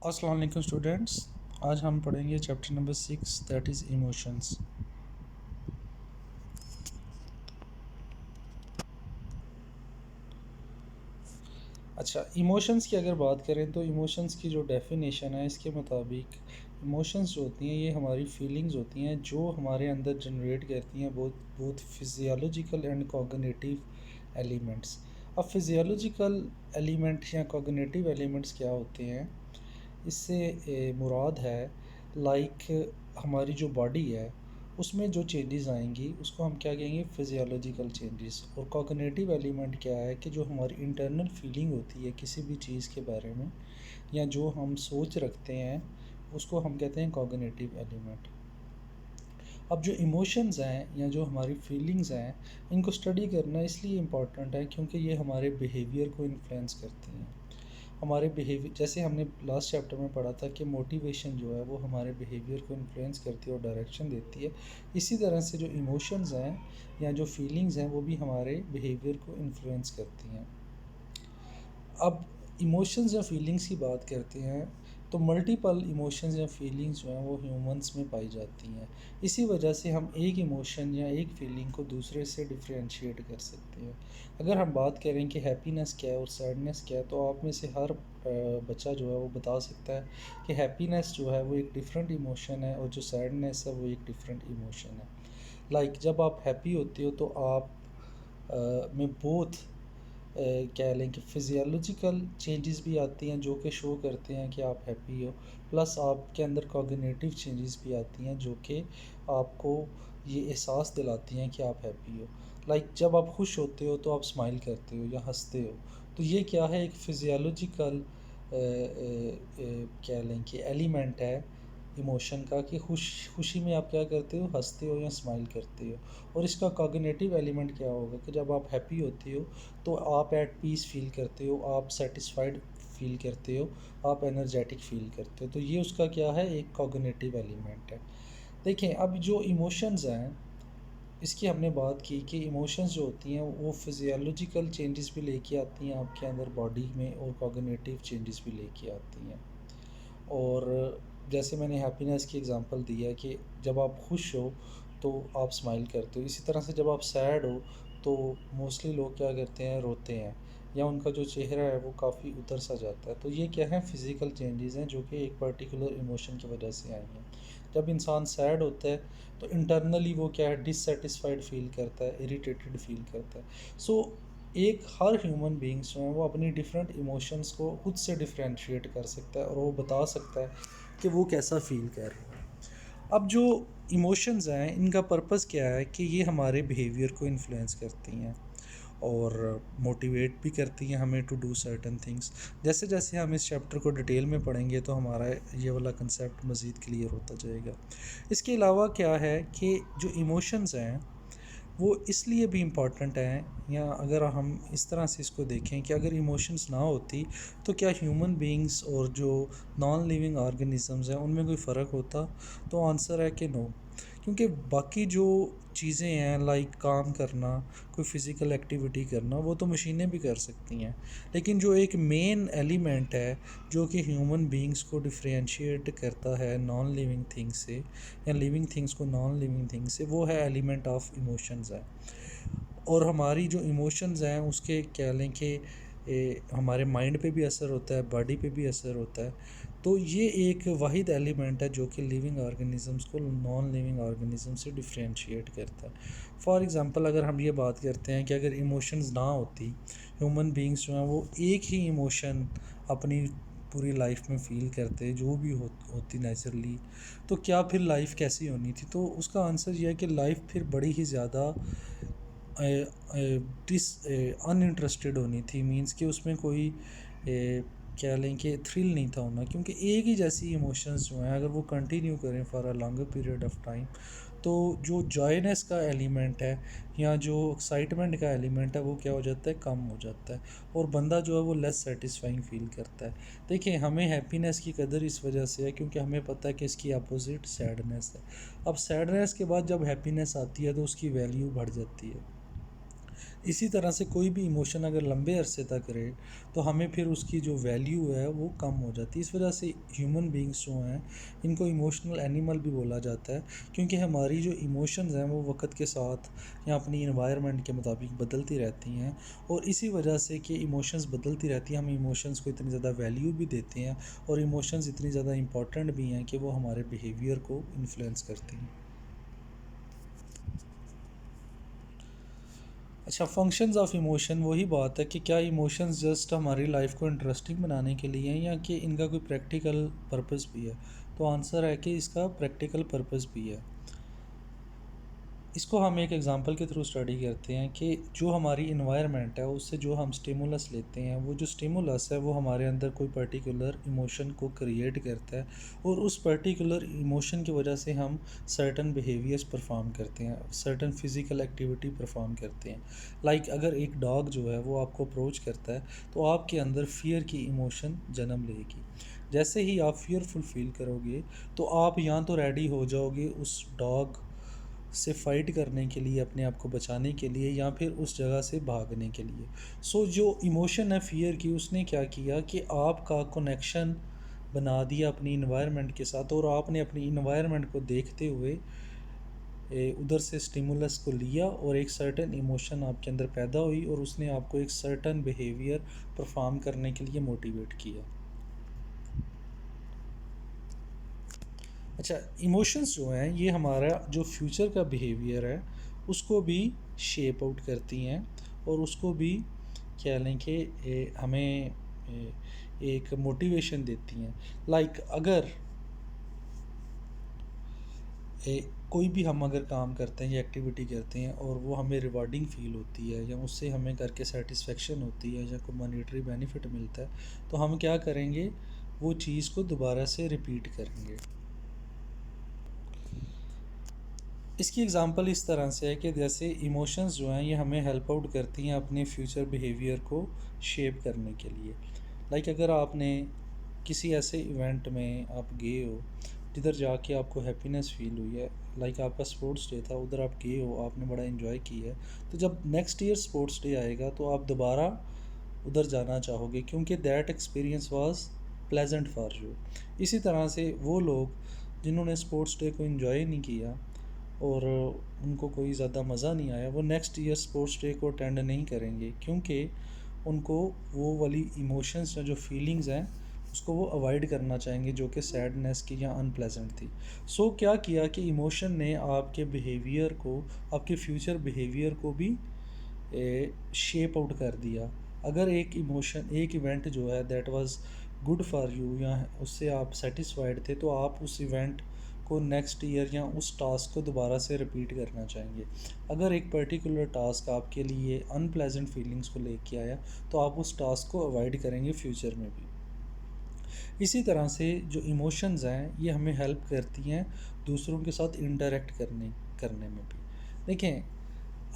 अस्सलाम वालेकुम स्टूडेंट्स। आज हम पढ़ेंगे chapter number 6 that is emotions. अच्छा, इमोशंस की अगर बात करें तो इमोशंस की जो डेफिनेशन है इसके मुताबिक इमोशंस जो होती हैं ये हमारी फीलिंग्स होती हैं जो हमारे अंदर जनरेट करती हैं both physiological and cognitive elements. अब फिजियोलॉजिकल एलिमेंट या कॉग्निटिव एलिमेंट्स क्या होते हैं, इससे मुराद है लाइक हमारी जो बॉडी है उसमें जो चेंजेस आएंगी उसको हम क्या कहेंगे, फिजियोलॉजिकल चेंजेस। और कॉग्निटिव एलिमेंट क्या है कि जो हमारी इंटरनल फीलिंग होती है किसी भी चीज़ के बारे में या जो हम सोच रखते हैं उसको हम कहते हैं कॉग्निटिव एलिमेंट। अब जो इमोशंस हैं या जो हमारी फीलिंग्स हैं इनको स्टडी करना इसलिए इम्पॉर्टेंट है क्योंकि ये हमारे बिहेवियर को इन्फ्लुएंस करती हैं। हमारे बिहेवियर, जैसे हमने लास्ट चैप्टर में पढ़ा था कि मोटिवेशन जो है वो हमारे बिहेवियर को इन्फ्लुएंस करती है और डायरेक्शन देती है। इसी तरह से जो इमोशंस हैं या जो फीलिंग्स हैं वो भी हमारे बिहेवियर को इन्फ्लुएंस करती हैं। अब इमोशंस या फीलिंग्स की बात करते हैं तो मल्टीपल इमोशंस या फीलिंग्स जो हैं वो ह्यूमंस में पाई जाती हैं। इसी वजह से हम एक इमोशन या एक फीलिंग को दूसरे से डिफरेंशिएट कर सकते हैं। अगर हम बात करें कि हैप्पीनेस क्या है और सैडनेस क्या है तो आप में से हर बच्चा जो है वो बता सकता है कि हैप्पीनेस जो है वो एक डिफरेंट इमोशन है और जो सैडनेस है वो एक डिफरेंट इमोशन है। लाइक जब आप हैप्पी होते हो तो आप में बोथ कह लें कि फिजियोलॉजिकल चेंजेस भी आती हैं जो कि शो करते हैं कि आप हैप्पी हो, प्लस आपके अंदर कॉग्निटिव चेंजेस भी आती हैं जो कि आपको ये एहसास दिलाती हैं कि आप हैप्पी हो। लाइक जब आप खुश होते हो तो आप स्माइल करते हो या हंसते हो, तो ये क्या है, एक फिजियोलॉजिकल कह लें कि एलिमेंट है इमोशन का कि खुशी में आप क्या करते हो, हंसते हो या स्माइल करते हो। और इसका कॉग्निटिव एलिमेंट क्या होगा कि जब आप हैप्पी होते हो तो आप एट पीस फील करते हो, आप सेटिस्फाइड फील करते हो, आप एनर्जेटिक फील करते हो। तो ये उसका क्या है, एक कॉग्निटिव एलिमेंट है। देखें, अब जो इमोशंस हैं इसकी हमने बात की कि इमोशंस जो होती हैं वो फिजियोलॉजिकल चेंजेस भी लेके आती हैं आपके अंदर बॉडी में और कॉग्निटिव चेंजेस भी लेके आती हैं। और जैसे मैंने हैप्पीनेस की एग्जांपल दी है कि जब आप खुश हो तो आप स्माइल करते हो, इसी तरह से जब आप सैड हो तो मोस्टली लोग क्या करते हैं, रोते हैं या उनका जो चेहरा है वो काफ़ी उतर सा जाता है। तो ये क्या है, फिज़िकल चेंजेस हैं जो कि एक पर्टिकुलर इमोशन की वजह से आई हैं। जब इंसान सैड होता है तो इंटरनली वो क्या है, डिससेटिस्फाइड फील करता है, इरिटेटेड फील करता है। सो एक हर ह्यूमन बींग्स जो हैं वो अपनी डिफरेंट इमोशंस को खुद से डिफरेंशिएट कर सकता है और वो बता सकता है कि वो कैसा फील कर रहा है। अब जो इमोशंस हैं इनका पर्पस क्या है कि ये हमारे बिहेवियर को इन्फ्लुएंस करती हैं और मोटिवेट भी करती हैं हमें टू डू सर्टन थिंग्स। जैसे जैसे हम इस चैप्टर को डिटेल में पढ़ेंगे तो हमारा ये वाला कंसेप्ट मज़ीद क्लियर होता जाएगा। इसके अलावा क्या है कि जो इमोशंस हैं वो इसलिए भी इम्पॉर्टेंट हैं, या अगर हम इस तरह से इसको देखें कि अगर इमोशंस ना होती तो क्या ह्यूमन बीइंग्स और जो नॉन लिविंग ऑर्गेनिजम्स हैं उनमें कोई फ़र्क होता? तो आंसर है कि नो। क्योंकि बाकी जो चीज़ें हैं लाइक काम करना, कोई फ़िज़िकल एक्टिविटी करना, वो तो मशीनें भी कर सकती हैं। लेकिन जो एक मेन एलिमेंट है जो कि ह्यूमन बीइंग्स को डिफरेंशिएट करता है नॉन लिविंग थिंग्स से या लिविंग थिंग्स को नॉन लिविंग थिंग्स से, वो है एलिमेंट ऑफ इमोशंस है। और हमारी जो इमोशंस हैं उसके कह लें कि हमारे माइंड पे भी असर होता है, बॉडी पे भी असर होता है। तो ये एक वाहिद एलिमेंट है जो कि लिविंग ऑर्गेनिजम्स को नॉन लिविंग ऑर्गेनिज्म से डिफरेंशिएट करता है। फॉर एग्ज़ाम्पल अगर हम ये बात करते हैं कि अगर इमोशंस ना होती, ह्यूमन बीइंग्स जो हैं वो एक ही इमोशन अपनी पूरी लाइफ में फ़ील करते जो भी होती नेचुरली, तो क्या फिर लाइफ कैसी होनी थी? तो उसका आंसर ये है कि लाइफ फिर बड़ी ही ज़्यादा डिस अनइंटरेस्टेड होनी थी। मींस कि उसमें कोई क्या लें कि थ्रिल नहीं था होना, क्योंकि एक ही जैसी इमोशंस जो हैं अगर वो कंटिन्यू करें for a longer period of time तो जो जॉयनेस का एलिमेंट है या जो एक्साइटमेंट का एलिमेंट है वो क्या हो जाता है, कम हो जाता है और बंदा जो है वो लेस सेटिस्फाइंग फील करता है। देखिए, हमें हैप्पीनेस की कदर इस वजह से है क्योंकि हमें पता है कि इसकी अपोजिट सैडनेस है। अब सैडनेस के बाद जब हैप्पीनेस आती है तो उसकी वैल्यू बढ़ जाती है। इसी तरह से कोई भी इमोशन अगर लंबे अरसे तक रहे तो हमें फिर उसकी जो वैल्यू है वो कम हो जाती है। इस वजह से ह्यूमन बींग्स जो हैं इनको इमोशनल एनिमल भी बोला जाता है, क्योंकि हमारी जो इमोशंस हैं वो वक्त के साथ या अपनी इन्वायरमेंट के मुताबिक बदलती रहती हैं। और इसी वजह से कि इमोशंस बदलती रहती हैं, हम इमोशंस को इतनी ज़्यादा वैल्यू भी देते हैं और इमोशंस इतनी ज़्यादा इंपॉर्टेंट भी हैं कि वो हमारे बिहेवियर को इन्फ्लुएंस करती हैं। अच्छा, फंक्शंस ऑफ इमोशन, वही बात है कि क्या इमोशंस जस्ट हमारी लाइफ को इंटरेस्टिंग बनाने के लिए हैं या कि इनका कोई प्रैक्टिकल पर्पस भी है। तो आंसर है कि इसका प्रैक्टिकल पर्पस भी है। इसको हम एक एग्जांपल के थ्रू स्टडी करते हैं कि जो हमारी इन्वायरमेंट है उससे जो हम स्टिमुलस लेते हैं, वो जो स्टिमुलस है वो हमारे अंदर कोई पर्टिकुलर इमोशन को क्रिएट करता है और उस पर्टिकुलर इमोशन की वजह से हम सर्टन बिहेवियर्स परफॉर्म करते हैं, सर्टन फिज़िकल एक्टिविटी परफॉर्म करते हैं। लाइक अगर एक डॉग जो है वो आपको अप्रोच करता है तो आपके अंदर फियर की इमोशन जन्म लेगी। जैसे ही आप फियरफुल फील करोगे तो आप या तो रेडी हो जाओगे उस डॉग से फ़ाइट करने के लिए, अपने आप को बचाने के लिए, या फिर उस जगह से भागने के लिए। सो जो इमोशन है फ़ियर की, उसने क्या किया कि आपका कनेक्शन बना दिया अपनी इन्वायरमेंट के साथ और आपने अपनी इन्वायरमेंट को देखते हुए उधर से स्टिमुलस को लिया और एक सर्टन इमोशन आपके अंदर पैदा हुई और उसने आपको एक सर्टन बिहेवियर परफॉर्म करने के लिए मोटिवेट किया। अच्छा, इमोशंस जो हैं ये हमारा जो फ्यूचर का बिहेवियर है उसको भी शेप आउट करती हैं और उसको भी कह लें कि हमें एक मोटिवेशन देती हैं। लाइक अगर कोई भी हम अगर काम करते हैं या एक्टिविटी करते हैं और वो हमें रिवार्डिंग फील होती है या उससे हमें करके सेटिस्फेक्शन होती है या कोई मॉनेटरी बेनिफिट मिलता है, तो हम क्या करेंगे, वो चीज़ को दोबारा से रिपीट करेंगे। इसकी एग्ज़ाम्पल इस तरह से है कि जैसे इमोशंस जो हैं ये हमें हेल्प आउट करती हैं अपने फ्यूचर बिहेवियर को शेप करने के लिए। लाइक अगर आपने किसी ऐसे इवेंट में आप गए हो जिधर जाके आपको हैप्पीनेस फील हुई है, लाइक आपका स्पोर्ट्स डे था, उधर आप गए हो, आपने बड़ा इन्जॉय किया है, तो जब नेक्स्ट ईयर स्पोर्ट्स डे आएगा तो आप दोबारा उधर जाना चाहोगे क्योंकि that experience was pleasant for you. इसी तरह से वो लोग जिन्होंने स्पोर्ट्स डे को इन्जॉय नहीं किया और उनको कोई ज़्यादा मज़ा नहीं आया, वो नेक्स्ट ईयर स्पोर्ट्स डे को अटेंड नहीं करेंगे क्योंकि उनको वो वाली इमोशंस या जो फीलिंग्स हैं उसको वो अवॉइड करना चाहेंगे जो कि सैडनेस की या अनप्लेजेंट थी। सो क्या किया कि इमोशन ने आपके बिहेवियर को, आपके फ्यूचर बिहेवियर को भी शेप आउट कर दिया। अगर एक इमोशन, एक इवेंट जो है that was good for you या उससे आप सेटिस्फाइड थे, तो आप उस इवेंट को नेक्स्ट ईयर या उस टास्क को दोबारा से रिपीट करना चाहेंगे। अगर एक पर्टिकुलर टास्क आपके लिए अनप्लेजेंट फीलिंग्स को लेके आया तो आप उस टास्क को अवॉइड करेंगे फ्यूचर में भी। इसी तरह से जो इमोशंस हैं ये हमें हेल्प करती हैं दूसरों के साथ इंटरेक्ट करने करने में भी। देखें,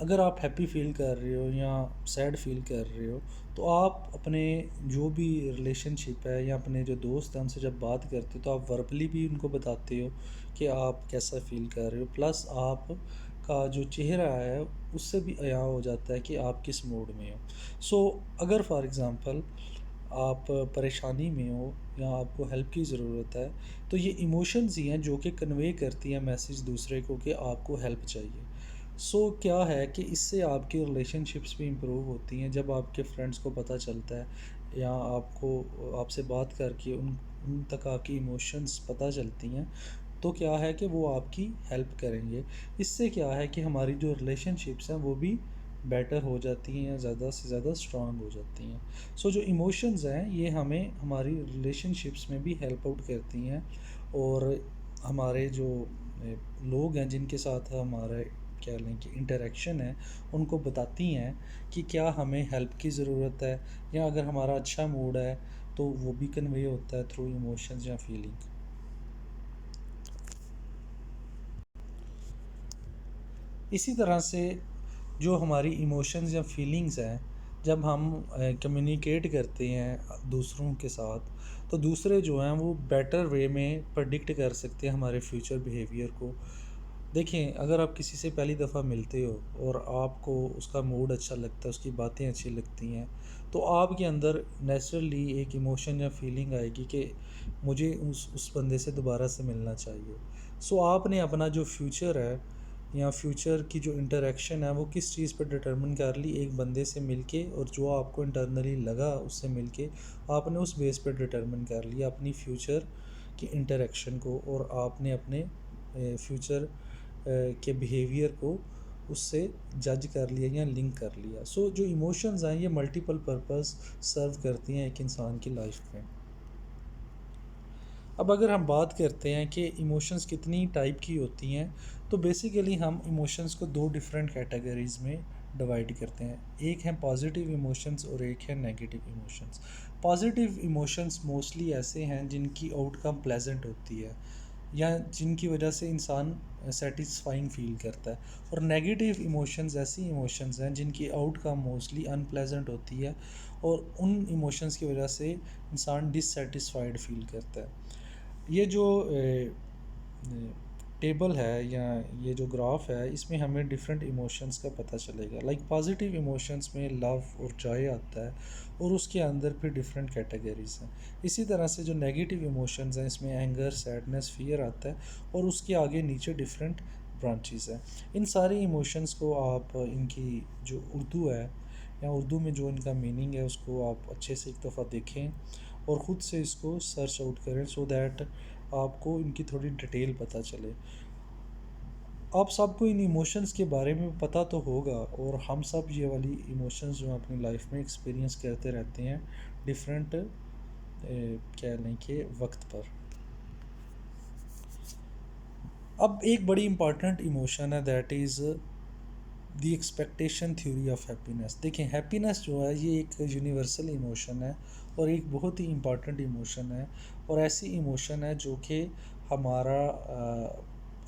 अगर आप हैप्पी फील कर रहे हो या सैड फील कर रहे हो तो आप अपने जो भी रिलेशनशिप है या अपने जो दोस्त हैं उनसे जब बात करते हो तो आप वर्बली भी उनको बताते हो कि आप कैसा फील कर रहे हो, प्लस आप का जो चेहरा है उससे भी अया हो जाता है कि आप किस मूड में हो। सो अगर फॉर एग्ज़ाम्पल आप परेशानी में हो या आपको हेल्प की ज़रूरत है, तो ये इमोशंस ही हैं जो कि कन्वे करती हैं मैसेज दूसरे को कि आपको हेल्प चाहिए। सो क्या है कि इससे आपकी रिलेशनशिप्स भी इम्प्रूव होती हैं जब आपके फ्रेंड्स को पता चलता है या आपको आपसे बात करके उन उन तक आपकी इमोशंस पता चलती हैं, तो क्या है कि वो आपकी हेल्प करेंगे। इससे क्या है कि हमारी जो रिलेशनशिप्स हैं वो भी बेटर हो जाती हैं या ज़्यादा से ज़्यादा स्ट्रांग हो जाती हैं। सो जो इमोशंस हैं ये हमें हमारी रिलेशनशिप्स में भी हेल्प आउट करती हैं और हमारे जो लोग हैं जिनके साथ हमारा क्या लें कि इंटरेक्शन है उनको बताती हैं कि क्या हमें हेल्प की ज़रूरत है, या अगर हमारा अच्छा मूड है तो वो भी कन्वे होता है थ्रू इमोशंस या फीलिंग। इसी तरह से जो हमारी इमोशंस या फीलिंग्स हैं जब हम कम्युनिकेट करते हैं दूसरों के साथ, तो दूसरे जो हैं वो बेटर वे में प्रेडिक्ट कर सकते हैं हमारे फ्यूचर बिहेवियर को। देखें, अगर आप किसी से पहली दफ़ा मिलते हो और आपको उसका मूड अच्छा लगता है, उसकी बातें अच्छी लगती हैं, तो आपके अंदर नेचुरली एक इमोशन या फीलिंग आएगी कि मुझे उस बंदे से दोबारा से मिलना चाहिए। सो आपने अपना जो फ्यूचर है या फ्यूचर की जो इंटरेक्शन है वो किस चीज़ पर डिटरमिन कर ली, एक बंदे से मिलके, और जो आपको इंटरनली लगा उससे मिलके आपने उस बेस पर डिटरमिन कर लिया अपनी फ्यूचर की इंटरेक्शन को, और आपने अपने फ्यूचर के बिहेवियर को उससे जज कर लिया या लिंक कर लिया। सो जो इमोशंस हैं ये मल्टीपल पर्पस सर्व करती हैं एक इंसान की लाइफ में। अब अगर हम बात करते हैं कि इमोशंस कितनी टाइप की होती हैं, तो बेसिकली हम इमोशंस को दो डिफरेंट कैटेगरीज में डिवाइड करते हैं। एक है पॉजिटिव इमोशंस और एक है negative emotions. Positive emotions mostly ऐसे हैं जिनकी आउटकम प्लेजेंट होती है या जिनकी वजह से इंसान सेटिस्फाइंग फील करता है, और नेगेटिव इमोशंस ऐसी इमोशंस हैं जिनकी आउटकम मोस्टली अनप्लेजेंट होती है और उन इमोशंस की वजह से इंसान डिससेटिस्फाइड फील करता है। ये जो टेबल है या ये जो ग्राफ है इसमें हमें डिफरेंट इमोशंस का पता चलेगा। लाइक पॉजिटिव इमोशंस में लव और जॉय आता है और उसके अंदर फिर डिफरेंट कैटेगरीज हैं। इसी तरह से जो नेगेटिव इमोशंस हैं इसमें एंगर, सैडनेस, फियर आता है और उसके आगे नीचे डिफरेंट ब्रांचेस हैं। इन सारे इमोशंस को आप इनकी जो उर्दू है या उर्दू में जो इनका मीनिंग है उसको आप अच्छे से एक दफ़ा देखें और ख़ुद से इसको सर्च आउट करें, सो दैट आपको इनकी थोड़ी डिटेल पता चले। आप सबको इन इमोशंस के बारे में पता तो होगा, और हम सब ये वाली इमोशंस जो अपनी लाइफ में एक्सपीरियंस करते रहते हैं डिफरेंट कहने के वक्त पर। अब एक बड़ी इंपॉर्टेंट इमोशन है, that is the expectation theory of happiness. देखें, हैप्पीनेस जो है ये एक यूनिवर्सल इमोशन है और एक बहुत ही इम्पॉर्टेंट इमोशन है, और ऐसी इमोशन है जो कि हमारा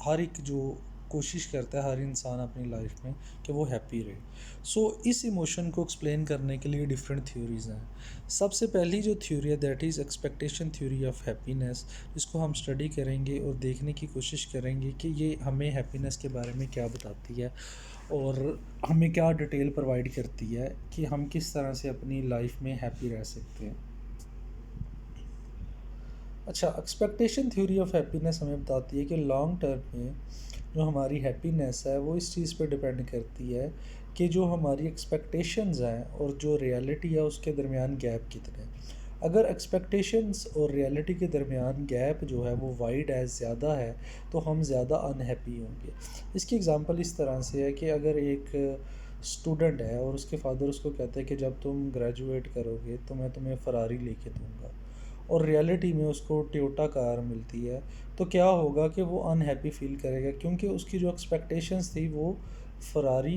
हर एक जो कोशिश करता है हर इंसान अपनी लाइफ में कि वो हैप्पी रहे। सो इस इमोशन को एक्सप्लेन करने के लिए डिफरेंट थ्योरीज़ हैं। सबसे पहली जो थ्योरी है that is expectation theory of happiness, इसको हम स्टडी करेंगे और देखने की कोशिश करेंगे कि ये हमें हैप्पीनेस के बारे में क्या बताती है और हमें क्या डिटेल प्रोवाइड करती है कि हम किस तरह से अपनी लाइफ में हैप्पी रह सकते हैं। अच्छा, एक्सपेक्टेशन थ्योरी ऑफ हैप्पीनेस हमें बताती है कि लॉन्ग टर्म में जो हमारी हैप्पीनेस है वो इस चीज़ पे डिपेंड करती है कि जो हमारी एक्सपेक्टेशंस हैं और जो रियलिटी है उसके दरमियान गैप कितना है। अगर एक्सपेक्टेशंस और रियलिटी के दरमियान गैप जो है वो वाइड है, ज़्यादा है, तो हम ज़्यादा अनहैप्पी होंगे। इसकी एग्जांपल इस तरह से है कि अगर एक स्टूडेंट है और उसके फादर उसको कहते हैं कि जब तुम ग्रेजुएट करोगे तो मैं तुम्हें फ़रारी लेके दूंगा, और रियलिटी में उसको टोयोटा कार मिलती है, तो क्या होगा कि वो अनहैप्पी फील करेगा, क्योंकि उसकी जो एक्सपेक्टेशंस थी वो फ़रारी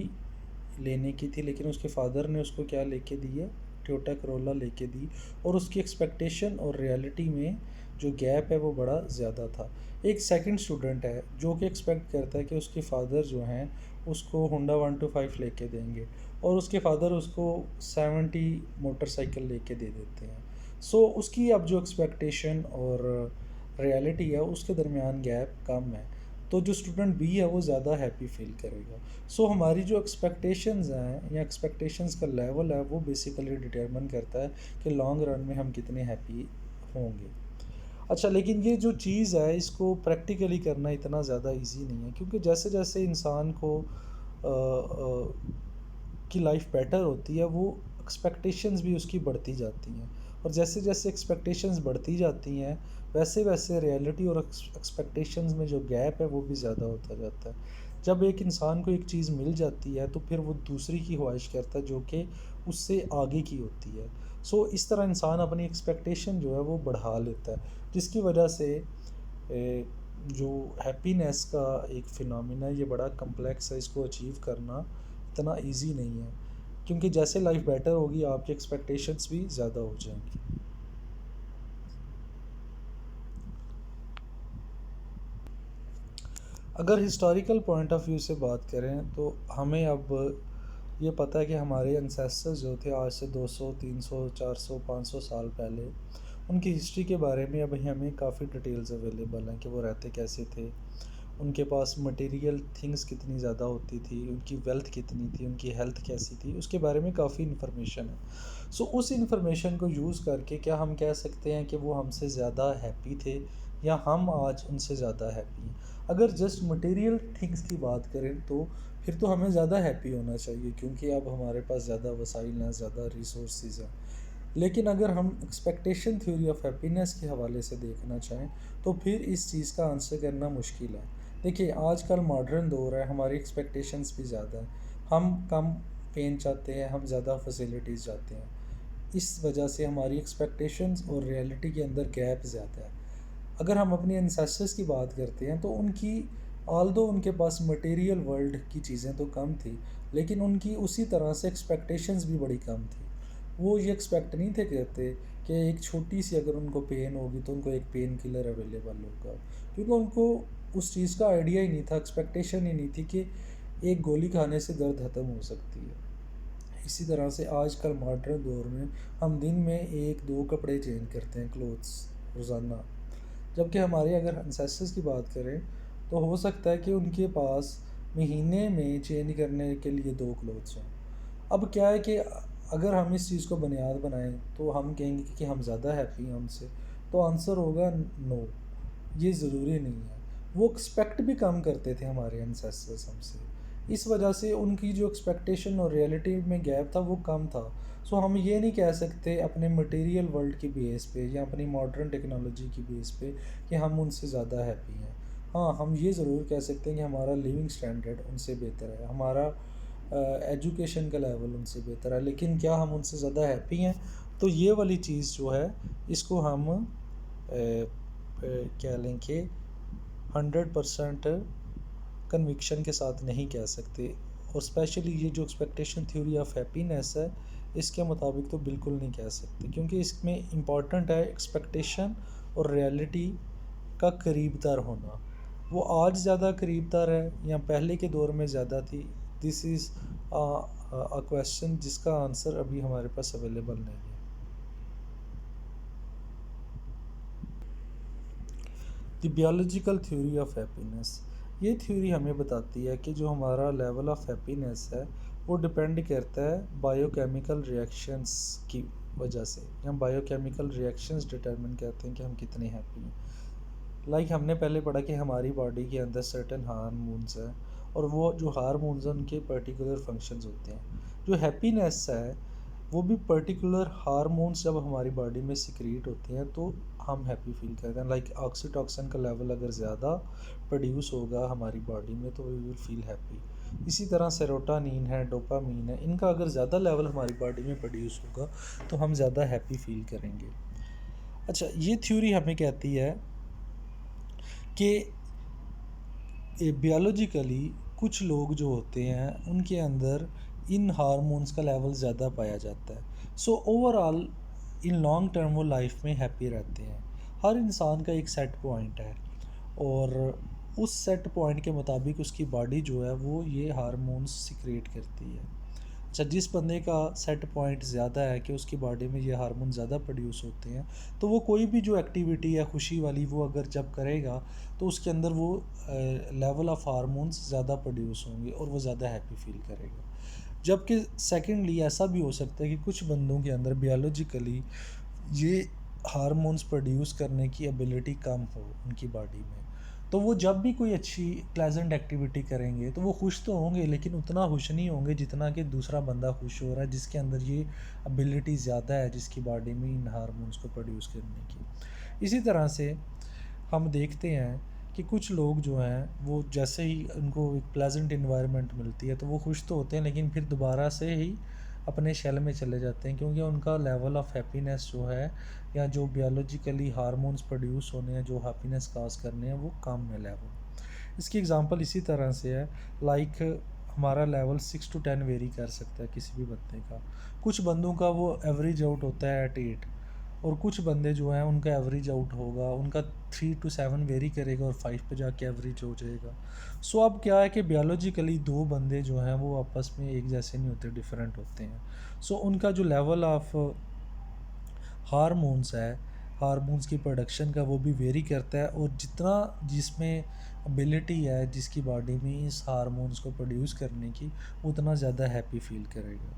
लेने की थी, लेकिन उसके फादर ने उसको क्या लेके दी है, टोयोटा करोला लेके दी, और उसकी एक्सपेक्टेशन और रियलिटी में जो गैप है वो बड़ा ज़्यादा था। एक सेकंड स्टूडेंट है जो कि एक्सपेक्ट करता है कि उसके फादर जो हैं उसको होंडा 125 लेके देंगे, और उसके फादर उसको 70 मोटरसाइकिल लेके दे देते हैं। सो उसकी अब जो एक्सपेक्टेशन और रियलिटी है उसके दरमियान गैप कम है, तो जो स्टूडेंट बी है वो ज़्यादा हैप्पी फील करेगा। सो हमारी जो एक्सपेक्टेशंस हैं या एक्सपेक्टेशंस का लेवल है वो बेसिकली डिटरमिन करता है कि लॉन्ग रन में हम कितने हैप्पी होंगे। अच्छा, लेकिन ये जो चीज़ है इसको प्रैक्टिकली करना इतना ज़्यादा इजी नहीं है, क्योंकि जैसे जैसे इंसान को की लाइफ बेटर होती है वो एक्सपेक्टेशंस भी उसकी बढ़ती जाती हैं, और जैसे जैसे एक्सपेक्टेशंस बढ़ती जाती हैं वैसे वैसे रियलिटी और एक्सपेक्टेशंस में जो गैप है वो भी ज़्यादा होता जाता है। जब एक इंसान को एक चीज़ मिल जाती है तो फिर वो दूसरी की ख्वाहिश करता है जो कि उससे आगे की होती है। सो इस तरह इंसान अपनी एक्सपेक्टेशन जो है वो बढ़ा लेता है, जिसकी वजह से जो हैप्पीनेस का एक फ़िनोमेना है ये बड़ा कम्प्लेक्स है, इसको अचीव करना इतना इजी नहीं है, क्योंकि जैसे लाइफ बेटर होगी आपकी एक्सपेक्टेशंस भी ज़्यादा हो जाएंगी। अगर हिस्टोरिकल पॉइंट ऑफ व्यू से बात करें तो हमें अब ये पता है कि हमारे एंसेस्टर्स जो थे आज से 200, 300, 400, 500 साल पहले, उनकी हिस्ट्री के बारे में अभी हमें काफ़ी डिटेल्स अवेलेबल हैं कि वो रहते कैसे थे, उनके पास मटेरियल थिंग्स कितनी ज़्यादा होती थी, उनकी वेल्थ कितनी थी, उनकी हेल्थ कैसी थी, उसके बारे में काफ़ी इन्फॉर्मेशन है। सो उस इन्फॉर्मेशन को यूज़ करके क्या हम कह सकते हैं कि वो हमसे ज़्यादा हैप्पी थे या हम आज उनसे ज़्यादा हैप्पी हैं? अगर जस्ट मटेरियल थिंग्स की बात करें तो फिर तो हमें ज़्यादा हैप्पी होना चाहिए, क्योंकि अब हमारे पास ज़्यादा वसाइल हैं, ज़्यादा रिसोर्सेज हैं। लेकिन अगर हम एक्सपेक्टेशन थ्योरी ऑफ हैप्पीनेस के हवाले से देखना चाहें तो फिर इस चीज़ का आंसर करना मुश्किल है। देखिए, आजकल मॉडर्न दौर है, हमारी एक्सपेक्टेशंस भी ज़्यादा हैं। हम कम पेन चाहते हैं, हम ज़्यादा फैसिलिटीज़ चाहते हैं। इस वजह से हमारी एक्सपेक्टेशंस और रियलिटी के अंदर गैप ज़्यादा है। अगर हम अपनी एंसेस्टर्स की बात करते हैं तो उनकी ऑल्दो उनके पास मटेरियल वर्ल्ड की चीज़ें तो कम थी, लेकिन उनकी उसी तरह से एक्सपेक्टेशंस भी बड़ी कम थी। वो ये एक्सपेक्ट नहीं थे करते कि एक छोटी सी अगर उनको पेन होगी तो उनको एक पेन किलर अवेलेबल होगा, क्योंकि उनको उस चीज़ का आइडिया ही नहीं था, एक्सपेक्टेशन ही नहीं थी कि एक गोली खाने से दर्द ख़त्म हो सकती है। इसी तरह से आजकल मॉडर्न दौर में हम दिन में एक दो कपड़े चेंज करते हैं, क्लोथ्स, रोज़ाना। जबकि हमारे अगर एंसेस्टर्स की बात करें तो हो सकता है कि उनके पास महीने में चेंज करने के लिए दो क्लोथ्स हों। अब क्या है कि अगर हम इस चीज़ को बुनियाद बनाएं तो हम कहेंगे कि हम ज़्यादा हैप्पी हैं उनसे, तो आंसर होगा नो, ये ज़रूरी नहीं है। वो एक्सपेक्ट भी कम करते थे हमारे एंसेस्टर्स हमसे, इस वजह से उनकी जो एक्सपेक्टेशन और रियलिटी में गैप था वो कम था। सो हम ये नहीं कह सकते अपने मटेरियल वर्ल्ड की बेस पे या अपनी मॉडर्न टेक्नोलॉजी की बेस पे कि हम उनसे ज़्यादा हैप्पी हैं। हाँ, हम ये ज़रूर कह सकते हैं कि हमारा लिविंग स्टैंडर्ड उनसे बेहतर है, हमारा एजुकेशन का लेवल उनसे बेहतर है, लेकिन क्या हम उनसे ज़्यादा हैप्पी हैं? तो ये वाली चीज़ जो है इसको हम कह लें कि 100% कन्विक्शन के साथ नहीं कह सकते। और स्पेशली ये जो एक्सपेक्टेशन थ्योरी ऑफ हैप्पीनेस है, इसके मुताबिक तो बिल्कुल नहीं कह सकते, क्योंकि इसमें इम्पॉर्टेंट है एक्सपेक्टेशन और रियलिटी का करीब तर होना। वो आज ज़्यादा करीब तर है या पहले के दौर में ज़्यादा थी, दिस इज़ अ क्वेश्चन जिसका आंसर अभी हमारे पास अवेलेबल नहीं है। द बियोलॉजिकल थ्योरी ऑफ हैप्पीनेस, ये थ्योरी हमें बताती है कि जो हमारा लेवल ऑफ हैप्पीनेस है वो डिपेंड करता है बायोकेमिकल रिएक्शंस की वजह से, या बायोकेमिकल रिएक्शंस डिटरमिन करते हैं कि हम कितने हैप्पी हैं। हमने पहले पढ़ा कि हमारी बॉडी के अंदर सर्टेन हार्मोन्स हैं, और वो जो हार्मोन्स हैं उनके पर्टिकुलर फंक्शंस होते हैं। जो हैप्पीनेस है वो भी पर्टिकुलर हार्मोन्स जब हमारी बॉडी में सिक्रीट होते हैं तो हम हैप्पी फील करते हैं। ऑक्सीटॉक्सिन का लेवल अगर ज़्यादा प्रोड्यूस होगा हमारी बॉडी में तो वी विल फील हैप्पी। इसी तरह सेरोटोनिन है, डोपामीन है, इनका अगर ज़्यादा लेवल हमारी बॉडी में प्रोड्यूस होगा तो हम ज़्यादा हैप्पी फील करेंगे। अच्छा, ये थ्योरी हमें कहती है कि बायोलॉजिकली कुछ लोग जो होते हैं उनके अंदर इन हार्मोन्स का लेवल ज़्यादा पाया जाता है। So overall in long term वो लाइफ में हैप्पी रहते हैं। हर इंसान का एक सेट पॉइंट है, और उस सेट पॉइंट के मुताबिक उसकी बॉडी जो है वो ये हार्मोन्स सिक्रेट करती है। अच्छा, जिस बंदे का सेट पॉइंट ज़्यादा है कि उसकी बॉडी में ये हार्मोन ज़्यादा प्रोड्यूस होते हैं, तो वो कोई भी जो एक्टिविटी है खुशी वाली वो अगर जब करेगा तो उसके अंदर वो लेवल ऑफ हार्मोन्स ज़्यादा प्रोड्यूस होंगे और वो ज़्यादा हैप्पी फील करेगा। जबकि सेकेंडली ऐसा भी हो सकता है कि कुछ बंदों के अंदर बायोलॉजिकली ये हार्मोन्स प्रोड्यूस करने की एबिलिटी कम हो उनकी बॉडी में, तो वो जब भी कोई अच्छी प्लेजेंट एक्टिविटी करेंगे तो वो खुश तो होंगे, लेकिन उतना खुश नहीं होंगे जितना कि दूसरा बंदा खुश हो रहा है जिसके अंदर ये एबिलिटी ज़्यादा है, जिसकी बॉडी में इन हार्मोन्स को प्रोड्यूस करने की। इसी तरह से हम देखते हैं कि कुछ लोग जो हैं वो जैसे ही उनको एक प्लेजेंट इन्वायरमेंट मिलती है तो वो खुश तो होते हैं, लेकिन फिर दोबारा से ही अपने शेल में चले जाते हैं, क्योंकि उनका लेवल ऑफ हैप्पीनेस जो है या जो बायोलॉजिकली हार्मोन्स प्रोड्यूस होने हैं जो हैप्पीनेस काज करने हैं वो कम है लेवल। इसकी एग्जांपल इसी तरह से है, लाइक हमारा लेवल 6 to 10 वेरी कर सकता है किसी भी बंदे का। कुछ बंदों का वो एवरेज आउट होता है एट 8, और कुछ बंदे जो हैं उनका एवरेज आउट होगा, उनका 3 to 7 वेरी करेगा और 5 पे जाके एवरेज हो जाएगा। सो अब क्या है कि बायोलॉजिकली दो बंदे जो हैं वो आपस में एक जैसे नहीं होते, डिफरेंट होते हैं। सो उनका जो लेवल ऑफ हार्मोन्स है हार्मोन्स की प्रोडक्शन का वो भी वेरी करता है, और जितना जिसमें एबिलिटी है जिसकी बॉडी में इस हार्मोन्स को प्रोड्यूस करने की, उतना ज़्यादा हैप्पी फील करेगा।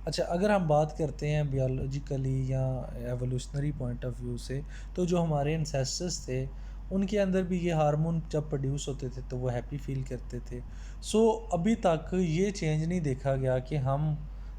अच्छा, अगर हम बात करते हैं बायोलॉजिकली या एवोल्यूशनरी पॉइंट ऑफ व्यू से, तो जो हमारे एंसेस्टर्स थे उनके अंदर भी ये हार्मोन जब प्रोड्यूस होते थे तो वो हैप्पी फील करते थे। सो अभी तक ये चेंज नहीं देखा गया कि हम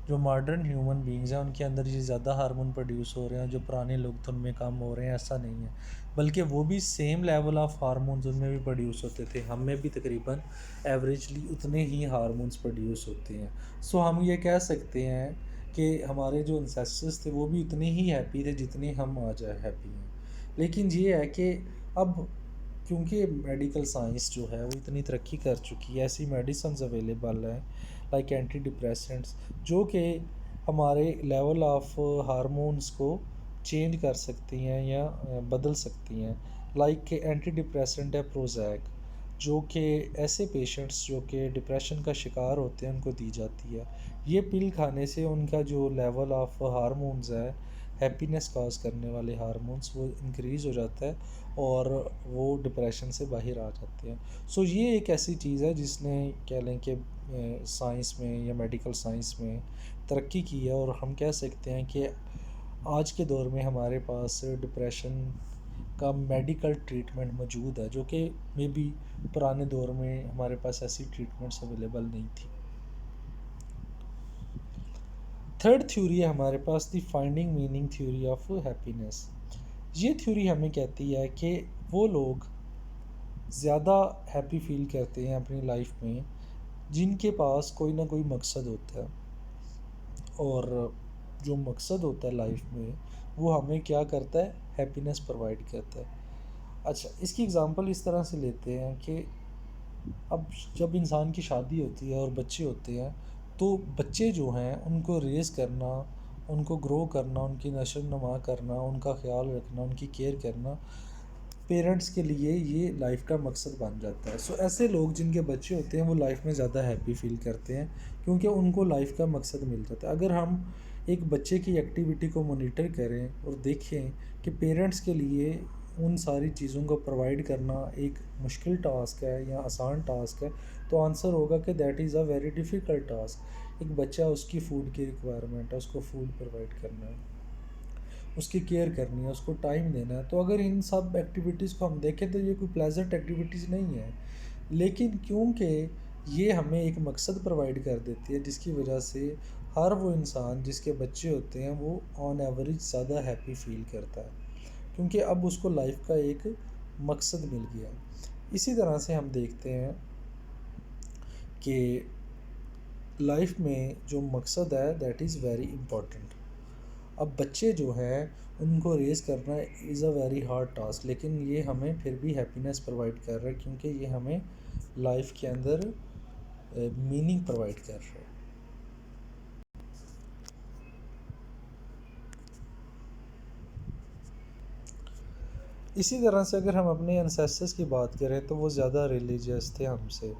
जो मॉडर्न ह्यूमन बींग्स हैं उनके अंदर ये ज़्यादा हार्मोन प्रोड्यूस हो रहे हैं, जो पुराने लोग थे उनमें कम हो रहे हैं, ऐसा नहीं है। बल्कि वो भी सेम लेवल ऑफ हार्मोन्स उनमें भी प्रोड्यूस होते थे, हम में भी तकरीबन एवरेजली उतने ही हार्मोन्स प्रोड्यूस होते हैं। सो हम ये कह सकते हैं कि हमारे जो इंसेस्टर्स थे वो भी उतने ही हैप्पी थे जितने हम आज हैप्पी हैं। लेकिन ये है कि अब क्योंकि मेडिकल साइंस जो है वो इतनी तरक्की कर चुकी है, ऐसी मेडिसिन अवेलेबल हैं लाइक एंटी डिप्रेसेंट्स, जो कि हमारे लेवल ऑफ हार्मोन्स को चेंज कर सकती हैं या बदल सकती हैं। लाइक एंटी डिप्रेसेंट है प्रोजैक, जो कि ऐसे पेशेंट्स जो कि डिप्रेशन का शिकार होते हैं उनको दी जाती है। ये पिल खाने से उनका जो लेवल ऑफ हार्मोन्स है, हैप्पीनेस कॉज करने वाले हार्मोन्स, वो इंक्रीज़ हो जाता है और वो डिप्रेशन से बाहर आ जाते हैं। सो ये एक ऐसी चीज़ है जिसने कह लें कि साइंस में या मेडिकल साइंस में तरक्की की है, और हम कह सकते हैं कि आज के दौर में हमारे पास डिप्रेशन का मेडिकल ट्रीटमेंट मौजूद है, जो कि मे बी पुराने दौर में हमारे पास ऐसी ट्रीटमेंट्स अवेलेबल नहीं थी। थर्ड थ्योरी है हमारे पास the finding meaning theory of happiness. ये थ्योरी हमें कहती है कि वो लोग ज़्यादा हैप्पी फील करते हैं अपनी लाइफ में जिनके पास कोई ना कोई मकसद होता है, और जो मकसद होता है लाइफ में वो हमें क्या करता है, हैप्पीनेस प्रोवाइड करता है। अच्छा, इसकी एग्ज़ाम्पल इस तरह से लेते हैं कि अब जब इंसान की शादी होती है और बच्चे होते हैं, तो बच्चे जो हैं उनको रेज़ करना, उनको ग्रो करना, उनकी नशो नुमा करना, उनका ख्याल रखना, उनकी केयर करना पेरेंट्स के लिए ये लाइफ का मकसद बन जाता है। सो ऐसे लोग जिनके बच्चे होते हैं वो लाइफ में ज़्यादा हैप्पी फील करते हैं, क्योंकि उनको लाइफ का मकसद मिल जाता है। अगर हम एक बच्चे की एक्टिविटी को मॉनिटर करें और देखें कि पेरेंट्स के लिए उन सारी चीज़ों को प्रोवाइड करना एक मुश्किल टास्क है या आसान टास्क है, तो आंसर होगा कि that is a very difficult task. एक बच्चा, उसकी फ़ूड की रिक्वायरमेंट है, उसको फूड प्रोवाइड करना है, उसकी केयर करनी है, उसको टाइम देना है। तो अगर इन सब एक्टिविटीज़ को हम देखें तो ये कोई प्लेजेंट एक्टिविटीज़ नहीं है, लेकिन क्योंकि ये हमें एक मकसद प्रोवाइड कर देती है जिसकी वजह से हर वो इंसान जिसके बच्चे होते हैं वो ऑन एवरेज ज़्यादा हैप्पी फील करता है, क्योंकि अब उसको लाइफ का एक मकसद मिल गया है। इसी तरह से हम देखते हैं कि लाइफ में जो मकसद है दैट इज़ वेरी इम्पोर्टेंट। अब बच्चे जो हैं उनको रेज़ करना is a very hard task, लेकिन ये हमें फिर भी हैप्पीनेस प्रोवाइड कर रहा है, क्योंकि ये हमें लाइफ के अंदर मीनिंग प्रोवाइड कर रहा है। इसी तरह से अगर हम अपने एंसेस्टर्स की बात करें तो वो ज़्यादा रिलीजियस थे हमसे।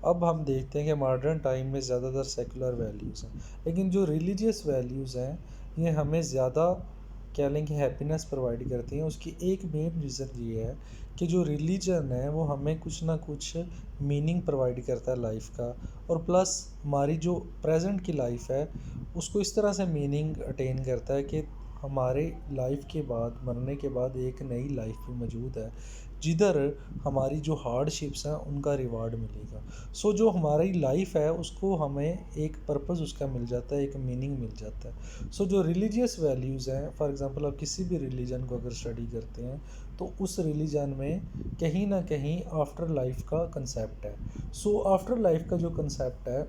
अब हम देखते हैं कि मॉडर्न टाइम में ज़्यादातर सेकुलर वैल्यूज़ हैं, लेकिन जो रिलीजियस वैल्यूज़ हैं ये हमें ज़्यादा कह लें कि हैप्पीनेस प्रोवाइड करती हैं। उसकी एक मेन रीज़न ये है कि जो रिलीजन है वो हमें कुछ ना कुछ मीनिंग प्रोवाइड करता है लाइफ का, और प्लस हमारी जो प्रेजेंट की लाइफ है उसको इस तरह से मीनिंग अटेन करता है कि हमारे लाइफ के बाद, मरने के बाद एक नई लाइफ भी मौजूद है जिधर हमारी जो हार्डशिप्स हैं उनका रिवार्ड मिलेगा। सो जो हमारी लाइफ है उसको हमें एक पर्पस उसका मिल जाता है, एक मीनिंग मिल जाता है। सो जो रिलीजियस वैल्यूज़ हैं, फॉर एग्जांपल आप किसी भी रिलीजन को अगर स्टडी करते हैं तो उस रिलीजन में कहीं ना कहीं आफ्टर लाइफ का कंसेप्ट है। सो आफ्टर लाइफ का जो कंसेप्ट है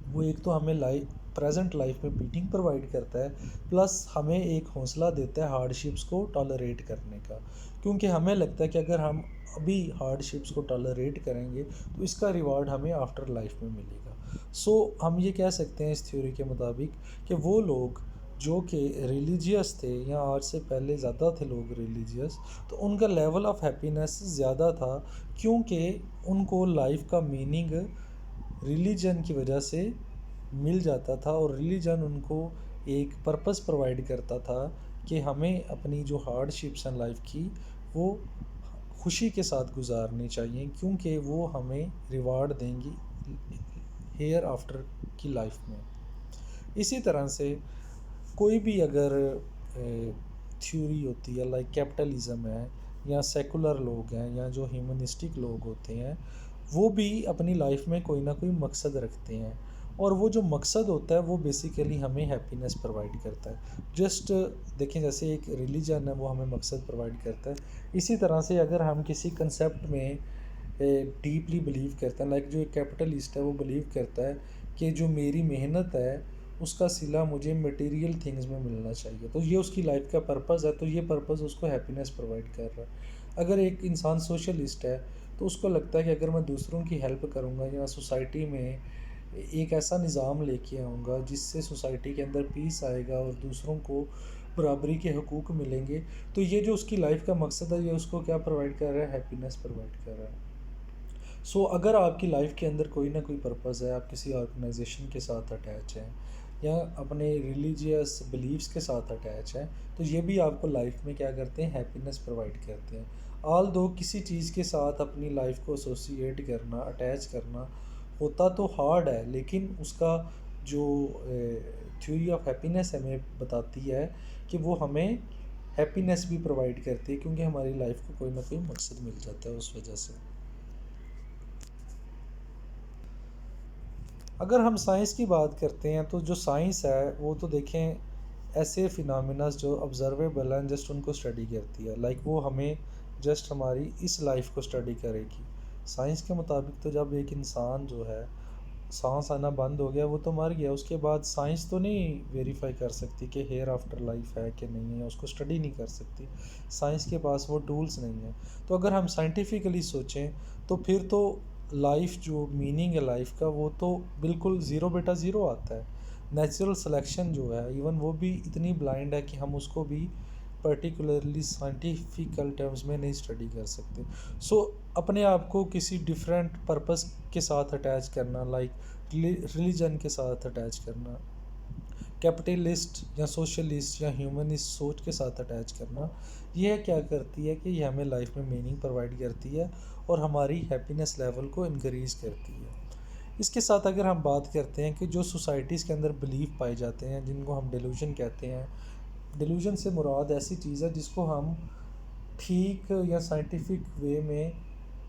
वो एक तो हमें लाइफ प्रेजेंट लाइफ में मीटिंग प्रोवाइड करता है, प्लस हमें एक हौसला देता है हार्डशिप्स को टॉलरेट करने का, क्योंकि हमें लगता है कि अगर हम अभी हार्डशिप्स को टॉलरेट करेंगे तो इसका रिवार्ड हमें आफ्टर लाइफ में मिलेगा। सो हम ये कह सकते हैं इस थ्योरी के मुताबिक कि वो लोग जो कि रिलीजियस थे या आज से पहले ज़्यादा थे लोग रिलीजियस, तो उनका लेवल ऑफ हैप्पीनेस ज़्यादा था, क्योंकि उनको लाइफ का मीनिंग रिलीजन की वजह से मिल जाता था, और रिलीजन उनको एक पर्पस प्रोवाइड करता था कि हमें अपनी जो हार्डशिप्स हैं लाइफ की वो खुशी के साथ गुजारनी चाहिए, क्योंकि वो हमें रिवार्ड देंगी हेयर आफ्टर की लाइफ में। इसी तरह से कोई भी अगर थ्योरी होती है लाइक कैपिटलिज्म है, या सेकुलर लोग हैं, या जो ह्यूमनिस्टिक लोग होते हैं, वो भी अपनी लाइफ में कोई ना कोई मकसद रखते हैं। और वो जो मकसद होता है वो बेसिकली हमें हैप्पीनेस प्रोवाइड करता है। जस्ट देखें, जैसे एक रिलीजन है वो हमें मकसद प्रोवाइड करता है, इसी तरह से अगर हम किसी कंसेप्ट में डीपली बिलीव करते हैं, लाइक जो एक कैपिटलिस्ट है वो बिलीव करता है कि जो मेरी मेहनत है उसका सिला मुझे मटेरियल थिंग्स में मिलना चाहिए, तो ये उसकी लाइफ का पर्पस है, तो ये पर्पस उसको हैप्पीनेस प्रोवाइड कर रहा है। अगर एक इंसान सोशलिस्ट है तो उसको लगता है कि अगर मैं दूसरों की हेल्प करूँगा या सोसाइटी में एक ऐसा निज़ाम लेके आऊँगा जिससे सोसाइटी के अंदर पीस आएगा और दूसरों को बराबरी के हकूक़ मिलेंगे, तो ये जो उसकी लाइफ का मकसद है ये उसको क्या प्रोवाइड कर रहा है, हैप्पीनेस प्रोवाइड कर रहा है। अगर आपकी लाइफ के अंदर कोई ना कोई पर्पज़ है, आप किसी ऑर्गेनाइजेशन के साथ अटैच हैं या अपने रिलीजियस बिलीव्स के साथ अटैच हैं, तो ये भी आपको लाइफ में क्या करते हैं, हैप्पीनेस प्रोवाइड करते हैं। ऑल दो किसी चीज़ के साथ अपनी लाइफ को एसोसिएट करना, अटैच करना होता तो हार्ड है, लेकिन उसका जो थ्योरी ऑफ हैप्पीनेस हमें बताती है कि वो हमें हैप्पीनेस भी प्रोवाइड करती है, क्योंकि हमारी लाइफ को कोई ना कोई मकसद मिल जाता है उस वजह से। अगर हम साइंस की बात करते हैं तो जो साइंस है वो तो देखें ऐसे फिनोमिनास जो ऑब्जर्वेबल हैं जस्ट उनको स्टडी करती है, लाइक वो हमें जस्ट हमारी इस लाइफ को स्टडी करेगी। साइंस के मुताबिक तो जब एक इंसान जो है सांस आना बंद हो गया वो तो मर गया, उसके बाद साइंस तो नहीं वेरीफाई कर सकती कि हेयर आफ्टर लाइफ है कि नहीं है, उसको स्टडी नहीं कर सकती, साइंस के पास वो टूल्स नहीं है। तो अगर हम साइंटिफिकली सोचें तो फिर तो लाइफ जो मीनिंग है लाइफ का वो तो बिल्कुल ज़ीरो बेटा ज़ीरो आता है। नेचुरल सिलेक्शन जो है इवन वो भी इतनी ब्लाइंड है कि हम उसको भी पर्टिकुलरली साइंटिफिकल टर्म्स में नहीं स्टडी कर सकते। अपने आप को किसी डिफरेंट पर्पस के साथ अटैच करना, लाइक रिलीजन के साथ अटैच करना, कैपिटलिस्ट या सोशलिस्ट या ह्यूमनिस्ट सोच के साथ अटैच करना, यह क्या करती है कि यह हमें लाइफ में मीनिंग प्रोवाइड करती है और हमारी हैप्पीनेस लेवल को इनक्रीज़ करती है। इसके साथ अगर हम बात करते हैं कि जो सोसाइटीज़ के अंदर बिलीव पाए जाते हैं जिनको हम डिल्यूजन कहते हैं, डिल्यूजन से मुराद ऐसी चीज़ है जिसको हम ठीक या साइंटिफिक वे में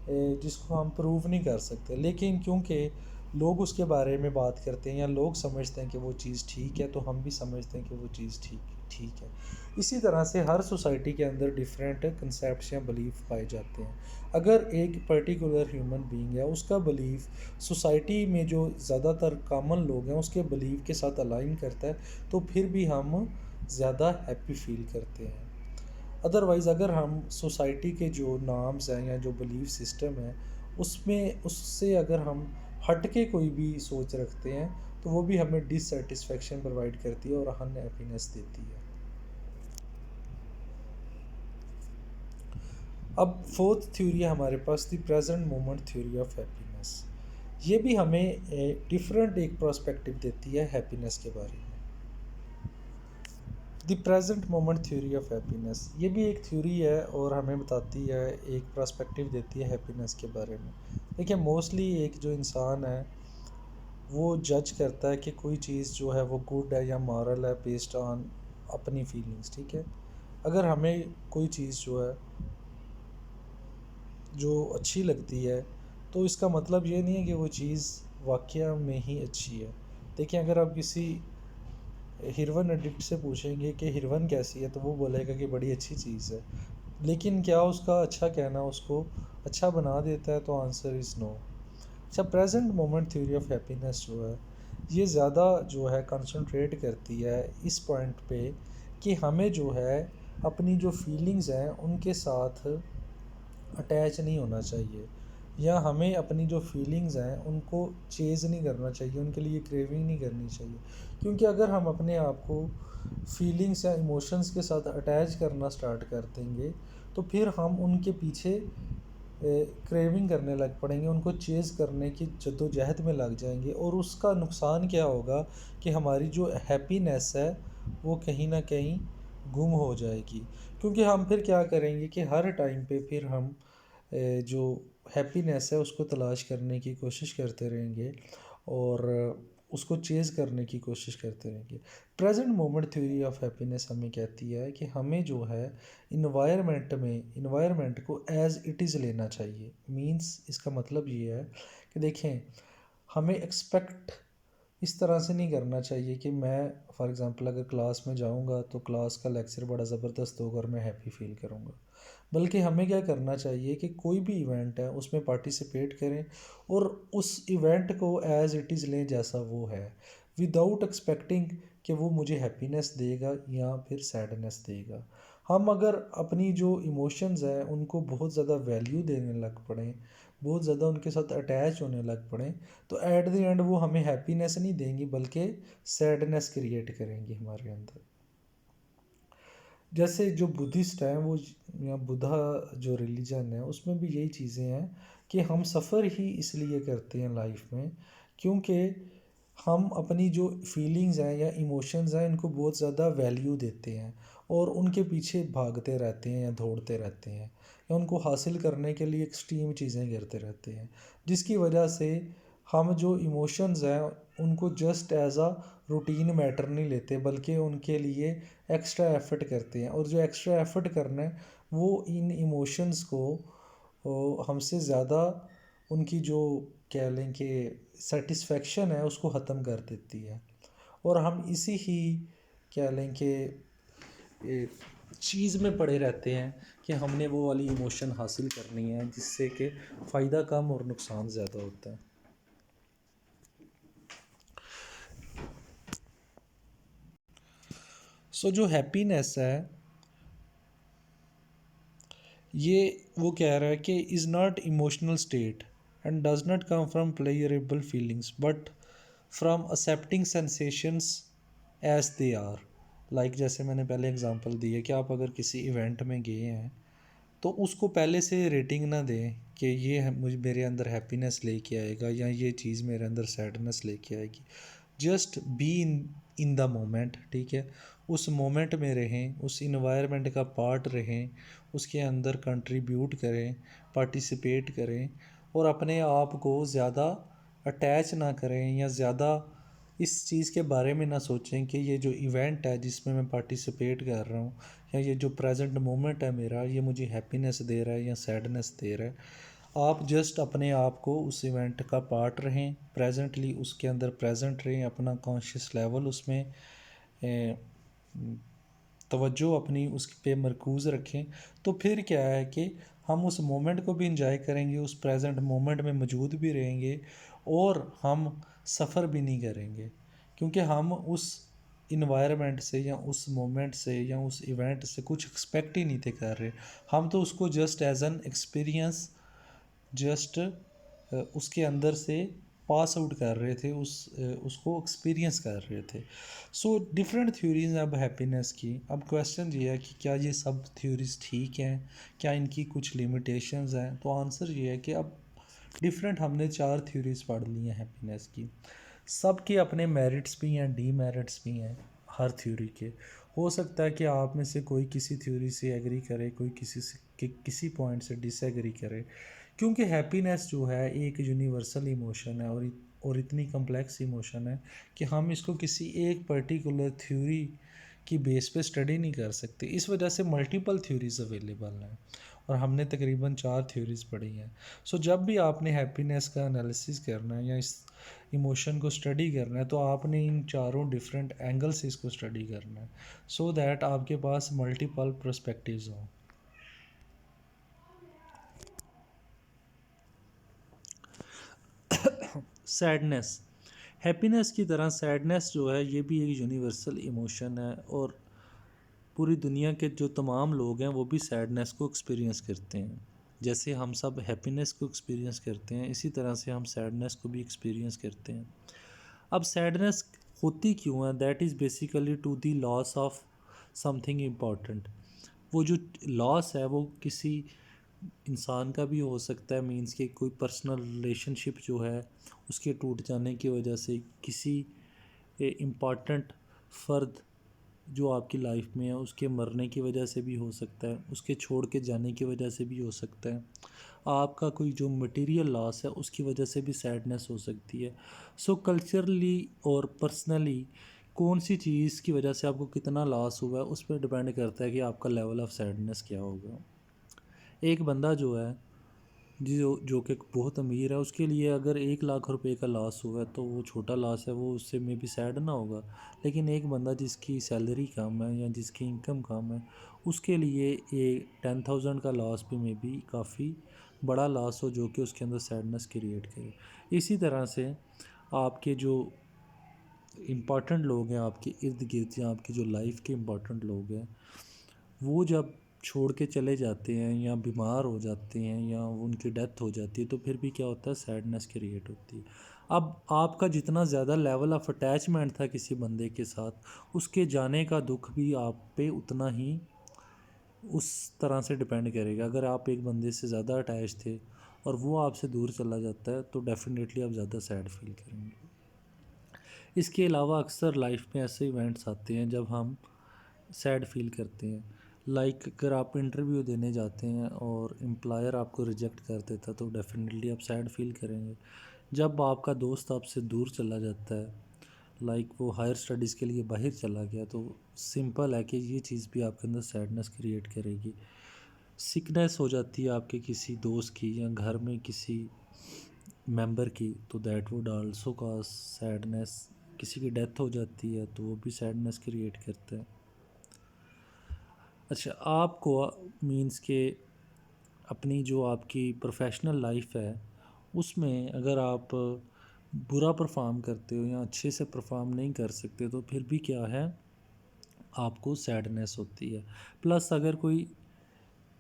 जिसको हम प्रूव नहीं कर सकते, लेकिन क्योंकि लोग उसके बारे में बात करते हैं या लोग समझते हैं कि वो चीज़ ठीक है, तो हम भी समझते हैं कि वो चीज़ ठीक ठीक है। इसी तरह से हर सोसाइटी के अंदर डिफरेंट कंसेप्ट या बिलीफ पाए जाते हैं। अगर एक पर्टिकुलर ह्यूमन बीइंग है उसका बिलीफ सोसाइटी में जो ज़्यादातर कॉमन लोग हैं उसके बिलीफ के साथ अलाइन करता है, तो फिर भी हम ज़्यादा हैप्पी फील करते हैं। अदरवाइज़ अगर हम सोसाइटी के जो नॉर्म्स हैं या जो बिलीफ सिस्टम है उसमें उससे अगर हम हट के कोई भी सोच रखते हैं, तो वो भी हमें डिससेटिस्फेक्शन प्रोवाइड करती है और अनहैप्पीनेस देती है। अब फोर्थ थ्योरी है हमारे पास the present moment theory of happiness. ये भी हमें डिफरेंट एक पर्सपेक्टिव देती है हैप्पीनेस के बारे में। The present moment theory of happiness, ये भी एक थ्योरी है और हमें बताती है, एक पर्सपेक्टिव देती है हैप्पीनेस के बारे में। देखिए मोस्टली एक जो इंसान है वो जज करता है कि कोई चीज़ जो है वो गुड है या मॉरल है बेस्ड ऑन अपनी फीलिंग्स, ठीक है। अगर हमें कोई चीज़ जो है जो अच्छी लगती है तो इसका मतलब ये नहीं है कि वो चीज़ वाकया में ही अच्छी है। देखिए अगर आप किसी हिरवन एडिक्ट से पूछेंगे कि हिरवन कैसी है तो वो बोलेगा कि बड़ी अच्छी चीज़ है, लेकिन क्या उसका अच्छा कहना उसको अच्छा बना देता है, तो आंसर इज़ नो। अच्छा, present moment theory of happiness जो है ये ज़्यादा जो है कंसंट्रेट करती है इस पॉइंट पे कि हमें जो है अपनी जो फीलिंग्स हैं उनके साथ अटैच नहीं होना चाहिए, या हमें अपनी जो फीलिंग्स हैं उनको चेज़ नहीं करना चाहिए, उनके लिए क्रेविंग नहीं करनी चाहिए। क्योंकि अगर हम अपने आप को फीलिंग्स या इमोशंस के साथ अटैच करना स्टार्ट कर देंगे तो फिर हम उनके पीछे क्रेविंग करने लग पड़ेंगे, उनको चेज़ करने की जद्दोजहद में लग जाएंगे, और उसका नुकसान क्या होगा कि हमारी जो हैप्पीनेस है वो कहीं ना कहीं गुम हो जाएगी। क्योंकि हम फिर क्या करेंगे कि हर टाइम पे फिर हम जो हैप्पीनेस है उसको तलाश करने की कोशिश करते रहेंगे और उसको चेज़ करने की कोशिश करते रहेंगे। Present moment theory of happiness हमें कहती है कि हमें जो है इन्वायरमेंट को एज़ इट इज़ लेना चाहिए। मींस इसका मतलब ये है कि देखें, हमें एक्सपेक्ट इस तरह से नहीं करना चाहिए कि मैं फॉर एग्ज़ाम्पल अगर क्लास में जाऊंगा तो क्लास का लेक्चर बड़ा ज़बरदस्त होगा और मैं हैप्पी फील करूंगा। बल्कि हमें क्या करना चाहिए कि कोई भी इवेंट है उसमें पार्टिसिपेट करें और उस इवेंट को एज़ इट इज़ लें जैसा वो है, विदाउट एक्सपेक्टिंग कि वो मुझे हैप्पीनेस देगा या फिर सैडनेस देगा। हम अगर अपनी जो इमोशंस हैं उनको बहुत ज़्यादा वैल्यू देने लग पड़ें, बहुत ज़्यादा उनके साथ अटैच होने लग पड़ें, तो एट द एंड वो हमें हैप्पीनेस नहीं देंगी बल्कि सैडनेस क्रिएट करेंगी हमारे अंदर। जैसे जो बुद्धिस्ट हैं वो या बुद्धा जो रिलीजन है उसमें भी यही चीज़ें हैं कि हम सफ़र ही इसलिए करते हैं लाइफ में क्योंकि हम अपनी जो फीलिंग्स हैं या इमोशंस हैं इनको बहुत ज़्यादा वैल्यू देते हैं और उनके पीछे भागते रहते हैं या दौड़ते रहते हैं या उनको हासिल करने के लिए एक्सट्रीम चीज़ें करते रहते हैं, जिसकी वजह से हम जो इमोशंस हैं उनको just as a routine matter नहीं लेते बल्कि उनके लिए एक्स्ट्रा एफर्ट करते हैं। और जो एक्स्ट्रा एफर्ट करना है वो इन इमोशंस को हमसे ज़्यादा उनकी जो कह लें कि सेटिस्फेक्शन है उसको ख़त्म कर देती है। और हम इसी ही कह लें कि चीज़ में पड़े रहते हैं कि हमने वो वाली इमोशन हासिल करनी है जिससे कि फ़ायदा कम और नुकसान ज़्यादा होता है। सो जो हैप्पीनेस है ये वो कह रहा है कि is not emotional state and does not come from pleasurable feelings but from accepting sensations as they are. Like जैसे मैंने पहले एग्जांपल दी है कि आप अगर किसी इवेंट में गए हैं तो उसको पहले से रेटिंग ना दें कि ये मुझे मेरे अंदर हैप्पीनेस लेके आएगा या ये चीज़ मेरे अंदर सैडनेस लेके आएगी। Just be in the moment, ठीक है। उस मोमेंट में रहें, उस इन्वायरमेंट का पार्ट रहें, उसके अंदर कंट्रीब्यूट करें, पार्टिसिपेट करें और अपने आप को ज़्यादा अटैच ना करें या ज़्यादा इस चीज़ के बारे में ना सोचें कि ये जो इवेंट है जिसमें मैं पार्टिसिपेट कर रहा हूँ या ये जो प्रेजेंट मोमेंट है मेरा ये मुझे हैप्पीनेस दे रहा है या सैडनेस दे रहा है। आप जस्ट अपने आप को उस इवेंट का पार्ट रहें, प्रेजेंटली उसके अंदर प्रेजेंट रहें, अपना कॉन्शियस लेवल उसमें तवज्जो अपनी उस पे मरकूज़ रखें। तो फिर क्या है कि हम उस मोमेंट को भी इंजॉय करेंगे, उस प्रेजेंट मोमेंट में मौजूद भी रहेंगे और हम सफ़र भी नहीं करेंगे क्योंकि हम उस इन्वायरमेंट से या उस मोमेंट से या उस इवेंट से कुछ एक्सपेक्ट ही नहीं थे कर रहे। हम तो उसको just as an experience just उसके अंदर से पास आउट कर रहे थे, उसको एक्सपीरियंस कर रहे थे। सो डिफरेंट थ्योरीज हैं अब हैप्पीनेस की। अब क्वेश्चन ये है कि क्या ये सब थ्योरीज ठीक हैं, क्या इनकी कुछ लिमिटेशंस हैं। तो आंसर ये है कि अब डिफरेंट हमने 4 थ्योरीज पढ़ ली हैं हैप्पीनेस की। सब के अपने मेरिट्स भी हैं, डीमेरिट्स भी हैं हर थ्योरी के। हो सकता है कि आप में से कोई किसी थ्योरी से एग्री करे, कोई किसी पॉइंट से डिसएग्री करे, क्योंकि हैप्पीनेस जो है एक यूनिवर्सल इमोशन है और इतनी कम्प्लेक्स इमोशन है कि हम इसको किसी एक पर्टिकुलर थ्योरी की बेस पे स्टडी नहीं कर सकते। इस वजह से मल्टीपल थ्योरीज अवेलेबल हैं और हमने तकरीबन 4 थ्योरीज पढ़ी हैं। सो जब भी आपने हैप्पीनेस का एनालिसिस करना है या इस इमोशन को स्टडी करना है तो आपने इन चारों डिफरेंट एंगल से इसको स्टडी करना है सो दैट आपके पास मल्टीपल पर्सपेक्टिव्स हों। सैडनेस, हैप्पीनेस की तरह सैडनेस जो है ये भी एक यूनिवर्सल इमोशन है और पूरी दुनिया के जो तमाम लोग हैं वो भी सैडनेस को एक्सपीरियंस करते हैं। जैसे हम सब हैप्पीनेस को एक्सपीरियंस करते हैं इसी तरह से हम सैडनेस को भी एक्सपीरियंस करते हैं। अब सैडनेस होती क्यों है, that is basically to the loss of something important. वो जो लॉस है वो किसी इंसान का भी हो सकता है, मीन्स के कोई पर्सनल रिलेशनशिप जो है उसके टूट जाने की वजह से, किसी इम्पॉर्टेंट फ़र्द जो आपकी लाइफ में है उसके मरने की वजह से भी हो सकता है, उसके छोड़ के जाने की वजह से भी हो सकता है, आपका कोई जो मटेरियल लॉस है उसकी वजह से भी सैडनेस हो सकती है। सो कल्चरली और पर्सनली कौन सी चीज़ की वजह से आपको कितना लॉस हुआ है उस पर डिपेंड करता है कि आपका लेवल ऑफ सैडनेस क्या होगा। एक बंदा जो है जो जो कि बहुत अमीर है, उसके लिए अगर 1 लाख रुपए का लॉस हुआ है तो वो छोटा लॉस है, वो उससे मे बी सैड ना होगा। लेकिन एक बंदा जिसकी सैलरी कम है या जिसकी इनकम कम है, उसके लिए ये 10,000 का लॉस भी मे बी काफ़ी बड़ा लॉस हो, जो कि उसके अंदर सैडनेस क्रिएट करे। इसी तरह से आपके जो इम्पॉर्टेंट लोग हैं आपके इर्द गिर्द या आपकी जो लाइफ के इम्पॉर्टेंट लोग हैं, वो जब छोड़ के चले जाते हैं या बीमार हो जाते हैं या उनकी डेथ हो जाती है, तो फिर भी क्या होता है, सैडनेस क्रिएट होती है। अब आपका जितना ज़्यादा लेवल ऑफ अटैचमेंट था किसी बंदे के साथ, उसके जाने का दुख भी आप पे उतना ही उस तरह से डिपेंड करेगा। अगर आप एक बंदे से ज़्यादा अटैच थे और वो आपसे दूर चला जाता है, तो डेफिनेटली आप ज़्यादा सैड फील करेंगे। इसके अलावा अक्सर लाइफ में ऐसे इवेंट्स आते हैं जब हम सैड फील करते हैं। लाइक अगर आप इंटरव्यू देने जाते हैं और एम्प्लॉयर आपको रिजेक्ट कर देता है, तो डेफिनेटली आप सैड फील करेंगे। जब आपका दोस्त आपसे दूर चला जाता है, लाइक वो हायर स्टडीज़ के लिए बाहर चला गया, तो सिंपल है कि ये चीज़ भी आपके अंदर सैडनेस क्रिएट करेगी। सिकनेस हो जाती है आपके किसी दोस्त की या घर में किसी मेंबर की, तो that would also cause sadness. किसी की डेथ हो जाती है तो वो भी सैडनेस क्रिएट करता है। अच्छा, आपको मीन्स के अपनी जो आपकी प्रोफेशनल लाइफ है उसमें अगर आप बुरा परफॉर्म करते हो या अच्छे से परफॉर्म नहीं कर सकते, तो फिर भी क्या है, आपको सैडनेस होती है। प्लस अगर कोई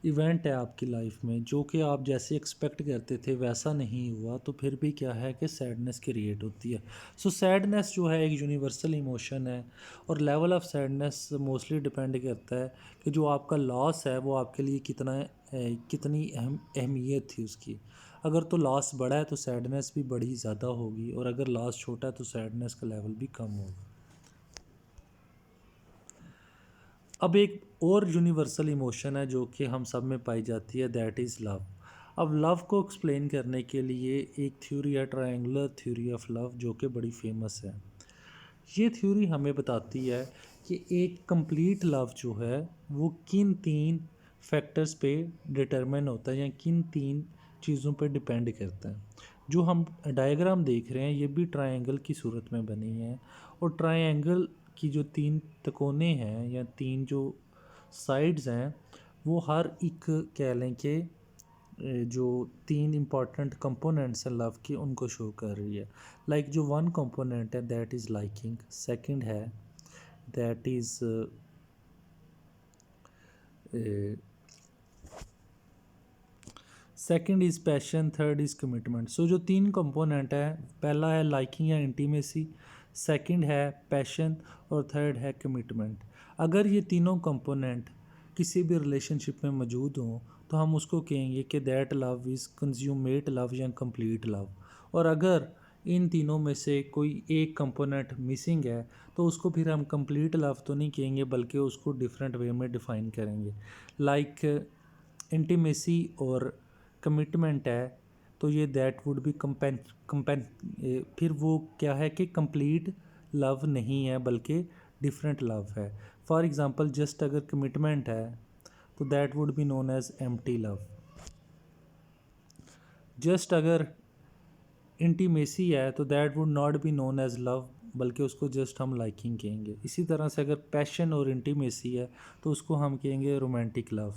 इवेंट है आपकी लाइफ में जो कि आप जैसे एक्सपेक्ट करते थे वैसा नहीं हुआ, तो फिर भी क्या है कि सैडनेस क्रिएट होती है। सो सैडनेस जो है एक यूनिवर्सल इमोशन है, और level of sadness mostly depend करता है कि जो आपका लॉस है वो आपके लिए कितनी अहमियत थी उसकी। अगर तो लॉस बड़ा है तो सैडनेस भी बड़ी ज़्यादा होगी, और अगर लॉस छोटा है तो सैडनेस का लेवल भी कम होगा। अब एक और यूनिवर्सल इमोशन है जो कि हम सब में पाई जाती है, दैट इज़ लव। अब लव को एक्सप्लेन करने के लिए एक थ्योरी है, ट्रायंगुलर थ्योरी ऑफ लव, जो कि बड़ी फेमस है। ये थ्योरी हमें बताती है कि एक कंप्लीट लव जो है वो किन 3 फैक्टर्स पे डिटरमिन होता है या किन 3 चीज़ों पे डिपेंड करता है। जो हम डायग्राम देख रहे हैं ये भी ट्रायंगल की सूरत में बनी है, और ट्रायंगल की जो 3 तकोने हैं या 3 जो साइड्स हैं, वो हर एक कह लें कि जो 3 इम्पॉर्टेंट कंपोनेंट्स हैं लव के, उनको शो कर रही है। लाइक जो 1 कंपोनेंट है दैट इज़ लाइकिंग, सेकंड है that is second is passion, third is commitment. So जो 3 कंपोनेंट है, पहला है लाइकिंग या इंटीमेसी, सेकंड है पैशन, और थर्ड है कमिटमेंट। अगर ये तीनों कंपोनेंट किसी भी रिलेशनशिप में मौजूद हों तो हम उसको कहेंगे कि that love is consummate love या कंप्लीट लव। और अगर इन तीनों में से कोई एक कंपोनेंट मिसिंग है तो उसको फिर हम कंप्लीट लव तो नहीं कहेंगे, बल्कि उसको डिफरेंट वे में डिफ़ाइन करेंगे। लाइक इंटीमेसी और कमिटमेंट है, तो ये दैट वुड बी कंपेन फिर वो क्या है कि कंप्लीट लव नहीं है बल्कि डिफरेंट लव है। फॉर एग्ज़ाम्पल जस्ट अगर कमिटमेंट है तो that would be known as empty love. Just अगर इंटीमेसी है तो that would not be known as love, बल्कि उसको जस्ट हम लाइकिंग कहेंगे। इसी तरह से अगर पैशन और इंटीमेसी है तो उसको हम कहेंगे रोमांटिक लव।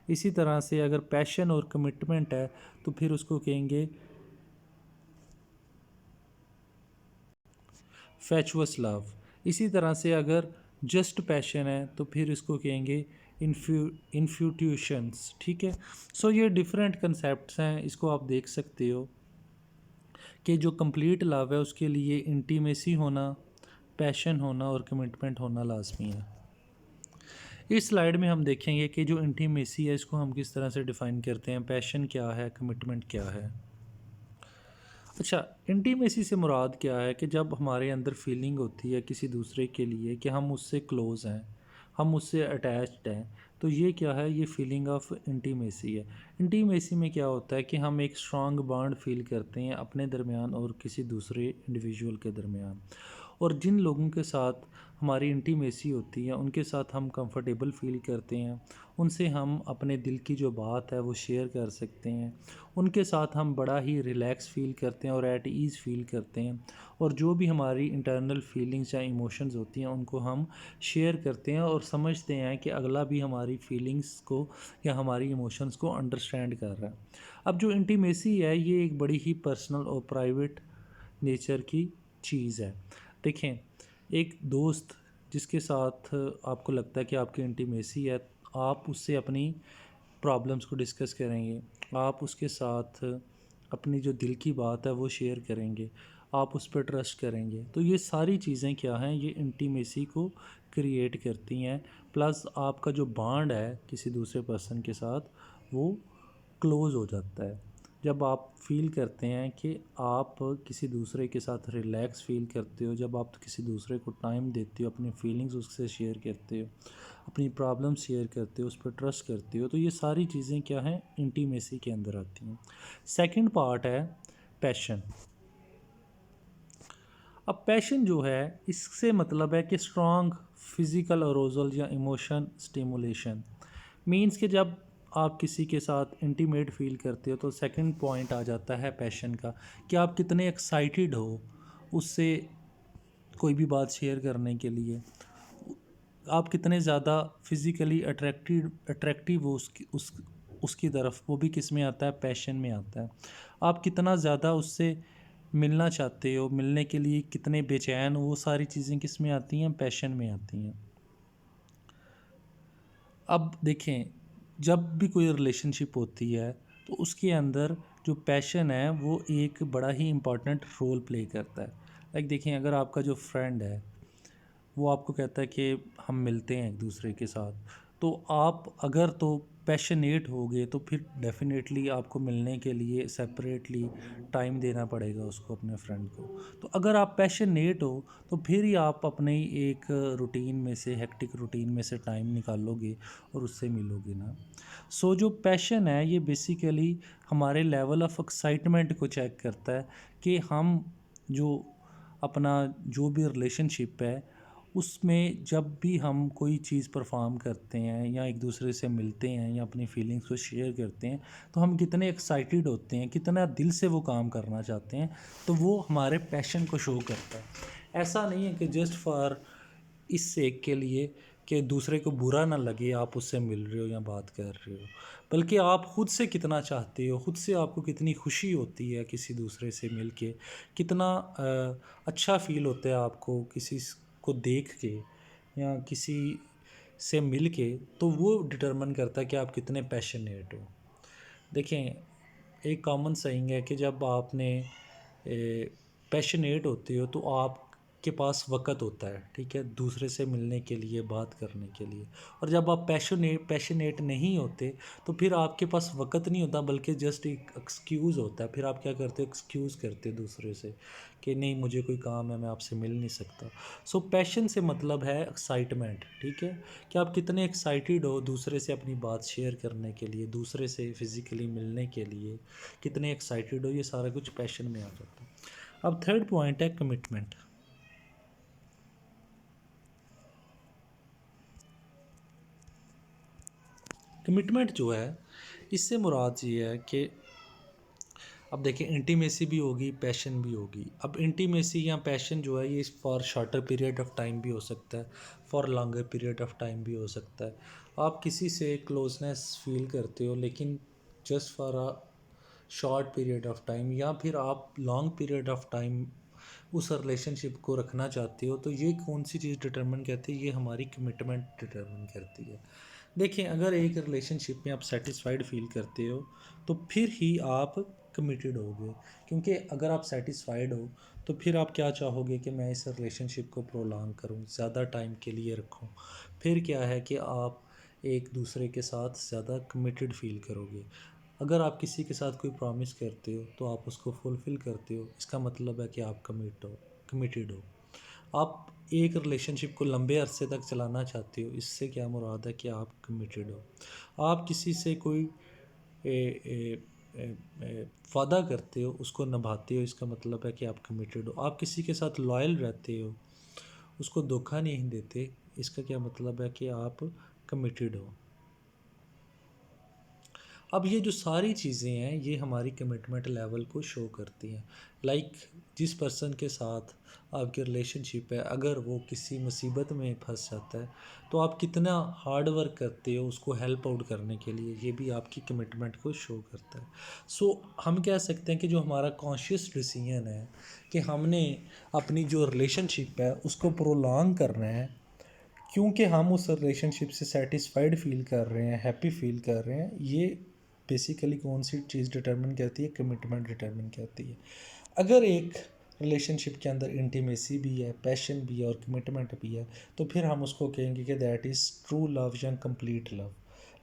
इसी तरह से अगर पैशन और कमिटमेंट है तो फिर उसको कहेंगे फैचुअस लव। इसी तरह से अगर जस्ट पैशन है तो फिर इसको कहेंगे इन्फ्यूट्यूशंस। ठीक है, सो ये डिफरेंट कंसेप्ट हैं, इसको आप देख सकते हो कि जो कंप्लीट लव है उसके लिए इंटीमेसी होना, पैशन होना और कमिटमेंट होना लाजमी है। इस स्लाइड में हम देखेंगे कि जो इंटीमेसी है इसको हम किस तरह से डिफ़ाइन करते हैं, पैशन क्या है, कमिटमेंट क्या है। अच्छा, इंटीमेसी से मुराद क्या है कि जब हमारे अंदर फीलिंग होती है किसी दूसरे के लिए कि हम उससे क्लोज़ हैं, हम उससे अटैच्ड हैं, तो ये क्या है, ये फीलिंग ऑफ इंटीमेसी है। इंटीमेसी में क्या होता है कि हम एक स्ट्रॉन्ग बॉन्ड फील करते हैं अपने दरमियान और किसी दूसरे इंडिविजुअल के दरमियान। और जिन लोगों के साथ हमारी इंटीमेसी होती है उनके साथ हम कंफर्टेबल फ़ील करते हैं, उनसे हम अपने दिल की जो बात है वो शेयर कर सकते हैं, उनके साथ हम बड़ा ही रिलैक्स फ़ील करते हैं और एट ईज़ फ़ील करते हैं। और जो भी हमारी इंटरनल फीलिंग्स या इमोशंस होती हैं उनको हम शेयर करते हैं और समझते हैं कि अगला भी हमारी फीलिंग्स को या हमारी इमोशंस को अंडरस्टैंड कर रहा है। अब जो इंटीमेसी है ये एक बड़ी ही पर्सनल और प्राइवेट नेचर की चीज़ है। देखें, एक दोस्त जिसके साथ आपको लगता है कि आपकी इंटीमेसी है, आप उससे अपनी प्रॉब्लम्स को डिस्कस करेंगे, आप उसके साथ अपनी जो दिल की बात है वो शेयर करेंगे, आप उस पर ट्रस्ट करेंगे, तो ये सारी चीज़ें क्या हैं, ये इंटीमेसी को क्रिएट करती हैं। प्लस आपका जो बॉन्ड है किसी दूसरे पर्सन के साथ वो क्लोज़ हो जाता है। जब आप फ़ील करते हैं कि आप किसी दूसरे के साथ रिलैक्स फ़ील करते हो, जब आप किसी दूसरे को टाइम देते हो, अपनी फीलिंग्स उससे शेयर करते हो, अपनी प्रॉब्लम शेयर करते हो, उस पर ट्रस्ट करते हो, तो ये सारी चीज़ें क्या हैं, इंटीमेसी के अंदर आती हैं। सेकंड पार्ट है पैशन। अब पैशन जो है इससे मतलब है कि स्ट्रॉन्ग फिज़िकल अरोजल या इमोशन स्टिमुलेशन। मीन्स कि जब आप किसी के साथ इंटीमेट फील करते हो तो सेकंड पॉइंट आ जाता है पैशन का, कि आप कितने एक्साइटेड हो उससे कोई भी बात शेयर करने के लिए, आप कितने ज़्यादा फिज़िकली अट्रैक्टिव हो उसकी तरफ, वो भी किस में आता है, पैशन में आता है। आप कितना ज़्यादा उससे मिलना चाहते हो, मिलने के लिए कितने बेचैन हो, वो सारी चीज़ें किस में आती हैं, पैशन में आती हैं। अब देखें, जब भी कोई रिलेशनशिप होती है तो उसके अंदर जो पैशन है वो एक बड़ा ही इम्पॉर्टेंट रोल प्ले करता है। लाइक देखें, अगर आपका जो फ्रेंड है वो आपको कहता है कि हम मिलते हैं एक दूसरे के साथ, तो आप अगर तो पैशनेट होगे तो फिर डेफिनेटली आपको मिलने के लिए सेपरेटली टाइम देना पड़ेगा उसको, अपने फ्रेंड को। तो अगर आप पैशनेट हो तो फिर ही आप अपने एक रूटीन में से, हेक्टिक रूटीन में से टाइम निकालोगे और उससे मिलोगे ना। सो जो पैशन है ये बेसिकली हमारे लेवल ऑफ एक्साइटमेंट को चेक करता है कि हम जो अपना जो भी रिलेशनशिप है उसमें जब भी हम कोई चीज़ परफॉर्म करते हैं या एक दूसरे से मिलते हैं या अपनी फीलिंग्स को शेयर करते हैं तो हम कितने एक्साइटेड होते हैं, कितना दिल से वो काम करना चाहते हैं, तो वो हमारे पैशन को शो करता है। ऐसा नहीं है कि जस्ट फॉर इस सेक के लिए कि दूसरे को बुरा ना लगे आप उससे मिल रहे हो या बात कर रहे हो, बल्कि आप खुद से कितना चाहते हो, खुद से आपको कितनी खुशी होती है किसी दूसरे से मिल के, कितना अच्छा फील होता है आपको किसी को देख के या किसी से मिल के, तो वो डिटरमिन करता है कि आप कितने पैशनेट हो। देखें, एक कॉमन सेइंग है कि जब आपने पैशनेट होते हो तो आपके पास वक़्त होता है, ठीक है, दूसरे से मिलने के लिए, बात करने के लिए। और जब आप पैशनेट नहीं होते तो फिर आपके पास वक़्त नहीं होता, बल्कि जस्ट एक एक्सक्यूज़ होता है। फिर आप क्या करते हो, एक्सक्यूज़ करते हो दूसरे से कि नहीं मुझे कोई काम है, मैं आपसे मिल नहीं सकता। सो पैशन से मतलब है एक्साइटमेंट, ठीक है, कि आप कितने एक्साइटेड हो दूसरे से अपनी बात शेयर करने के लिए, दूसरे से फिज़िकली मिलने के लिए कितने एक्साइटेड हो, ये सारा कुछ पैशन में आ जाता है। अब थर्ड पॉइंट है कमिटमेंट। कमिटमेंट जो है इससे मुराद ये है कि अब देखिए, इंटीमेसी भी होगी, पैशन भी होगी। अब इंटीमेसी या पैशन जो है ये for shorter period of time भी हो सकता है, for longer period of time भी हो सकता है। आप किसी से क्लोजनेस फील करते हो लेकिन just for a short period of time, या फिर आप लॉन्ग पीरियड ऑफ टाइम उस रिलेशनशिप को रखना चाहते हो, तो ये कौन सी चीज़ डिटरमिन करती है, ये हमारी कमिटमेंट डिटरमिन करती है। देखिए, अगर एक रिलेशनशिप में आप सेटिस्फाइड फील करते हो तो फिर ही आप कमिटेड होगे, क्योंकि अगर आप सेटिस्फाइड हो तो फिर आप क्या चाहोगे कि मैं इस रिलेशनशिप को प्रोलॉन्ग करूं, ज़्यादा टाइम के लिए रखूं। फिर क्या है कि आप एक दूसरे के साथ ज़्यादा कमिटेड फील करोगे। अगर आप किसी के साथ कोई प्रॉमिस करते हो तो आप उसको फुलफ़िल करते हो, इसका मतलब है कि आप कमिटेड हो। आप एक रिलेशनशिप को लंबे अरसे तक चलाना चाहते हो, इससे क्या मुराद है कि आप कमिटेड हो। आप किसी से कोई ए, ए, ए, ए, वादा करते हो, उसको निभाते हो, इसका मतलब है कि आप कमिटेड हो। आप किसी के साथ लॉयल रहते हो, उसको धोखा नहीं देते, इसका क्या मतलब है कि आप कमिटेड हो। अब ये जो सारी चीज़ें हैं ये हमारी कमिटमेंट लेवल को शो करती हैं। लाइक जिस पर्सन के साथ आपकी रिलेशनशिप है, अगर वो किसी मुसीबत में फंस जाता है तो आप कितना हार्ड वर्क करते हो उसको हेल्प आउट करने के लिए, ये भी आपकी कमिटमेंट को शो करता है। सो हम कह सकते हैं कि जो हमारा कॉन्शियस डिसीजन है कि हमने अपनी जो रिलेशनशिप है उसको प्रोलॉन्ग करना है, क्योंकि हम उस रिलेशनशिप से सेटिस्फाइड फील कर रहे हैं, हैप्पी फील कर रहे हैं, ये बेसिकली कौन सी चीज़ डिटर्मिन करती है, कमिटमेंट डिटर्मिन करती है। अगर एक रिलेशनशिप के अंदर इंटीमेसी भी है, पैशन भी है और कमिटमेंट भी है, तो फिर हम उसको कहेंगे कि दैट इज़ ट्रू लव या कंप्लीट लव।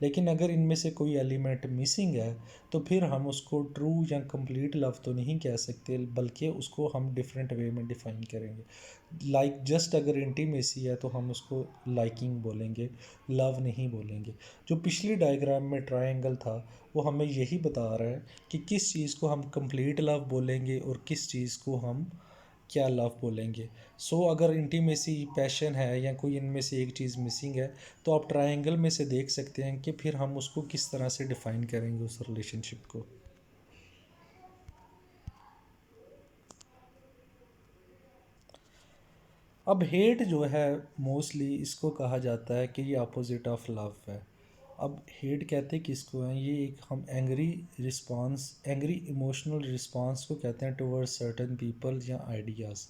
लेकिन अगर इनमें से कोई एलिमेंट मिसिंग है तो फिर हम उसको ट्रू या कंप्लीट लव तो नहीं कह सकते, बल्कि उसको हम डिफरेंट वे में डिफ़ाइन करेंगे। जस्ट अगर इंटीमेसी है तो हम उसको लाइकिंग बोलेंगे, लव नहीं बोलेंगे। जो पिछली डायग्राम में ट्रायंगल था वो हमें यही बता रहा है कि किस चीज़ को हम कंप्लीट लव बोलेंगे और किस चीज़ को हम क्या लव बोलेंगे। सो अगर इंटीमेसी, पैशन है या कोई इनमें से एक चीज़ मिसिंग है तो आप ट्रायंगल में से देख सकते हैं कि फिर हम उसको किस तरह से डिफ़ाइन करेंगे उस रिलेशनशिप को। अब हेट जो है मोस्टली इसको कहा जाता है कि ये अपोजिट ऑफ लव है। अब हेट कहते किसको हैं, ये एक हम angry response, angry emotional response को कहते हैं टुवर्ड्स सर्टेन पीपल या आइडियाज़।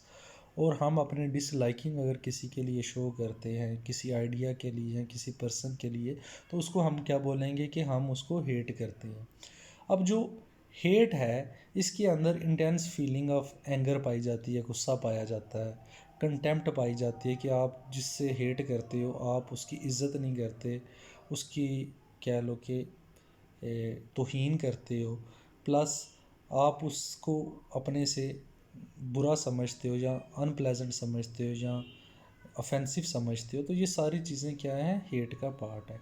और हम अपने डिसलाइकिंग अगर किसी के लिए शो करते हैं, किसी आइडिया के लिए या किसी पर्सन के लिए, तो उसको हम क्या बोलेंगे कि हम उसको हेट करते हैं। अब जो हेट है इसके अंदर इंटेंस फीलिंग ऑफ एंगर पाई जाती है, गुस्सा पाया जाता है, कंटेम्प्ट पाई जाती है कि आप जिससे हेट करते हो आप उसकी इज़्ज़त नहीं करते, उसकी कह लो कि तौहीन करते हो, प्लस आप उसको अपने से बुरा समझते हो या अनप्लेजेंट समझते हो या ऑफेंसिव समझते हो। तो ये सारी चीज़ें क्या हैं, हेट का पार्ट है।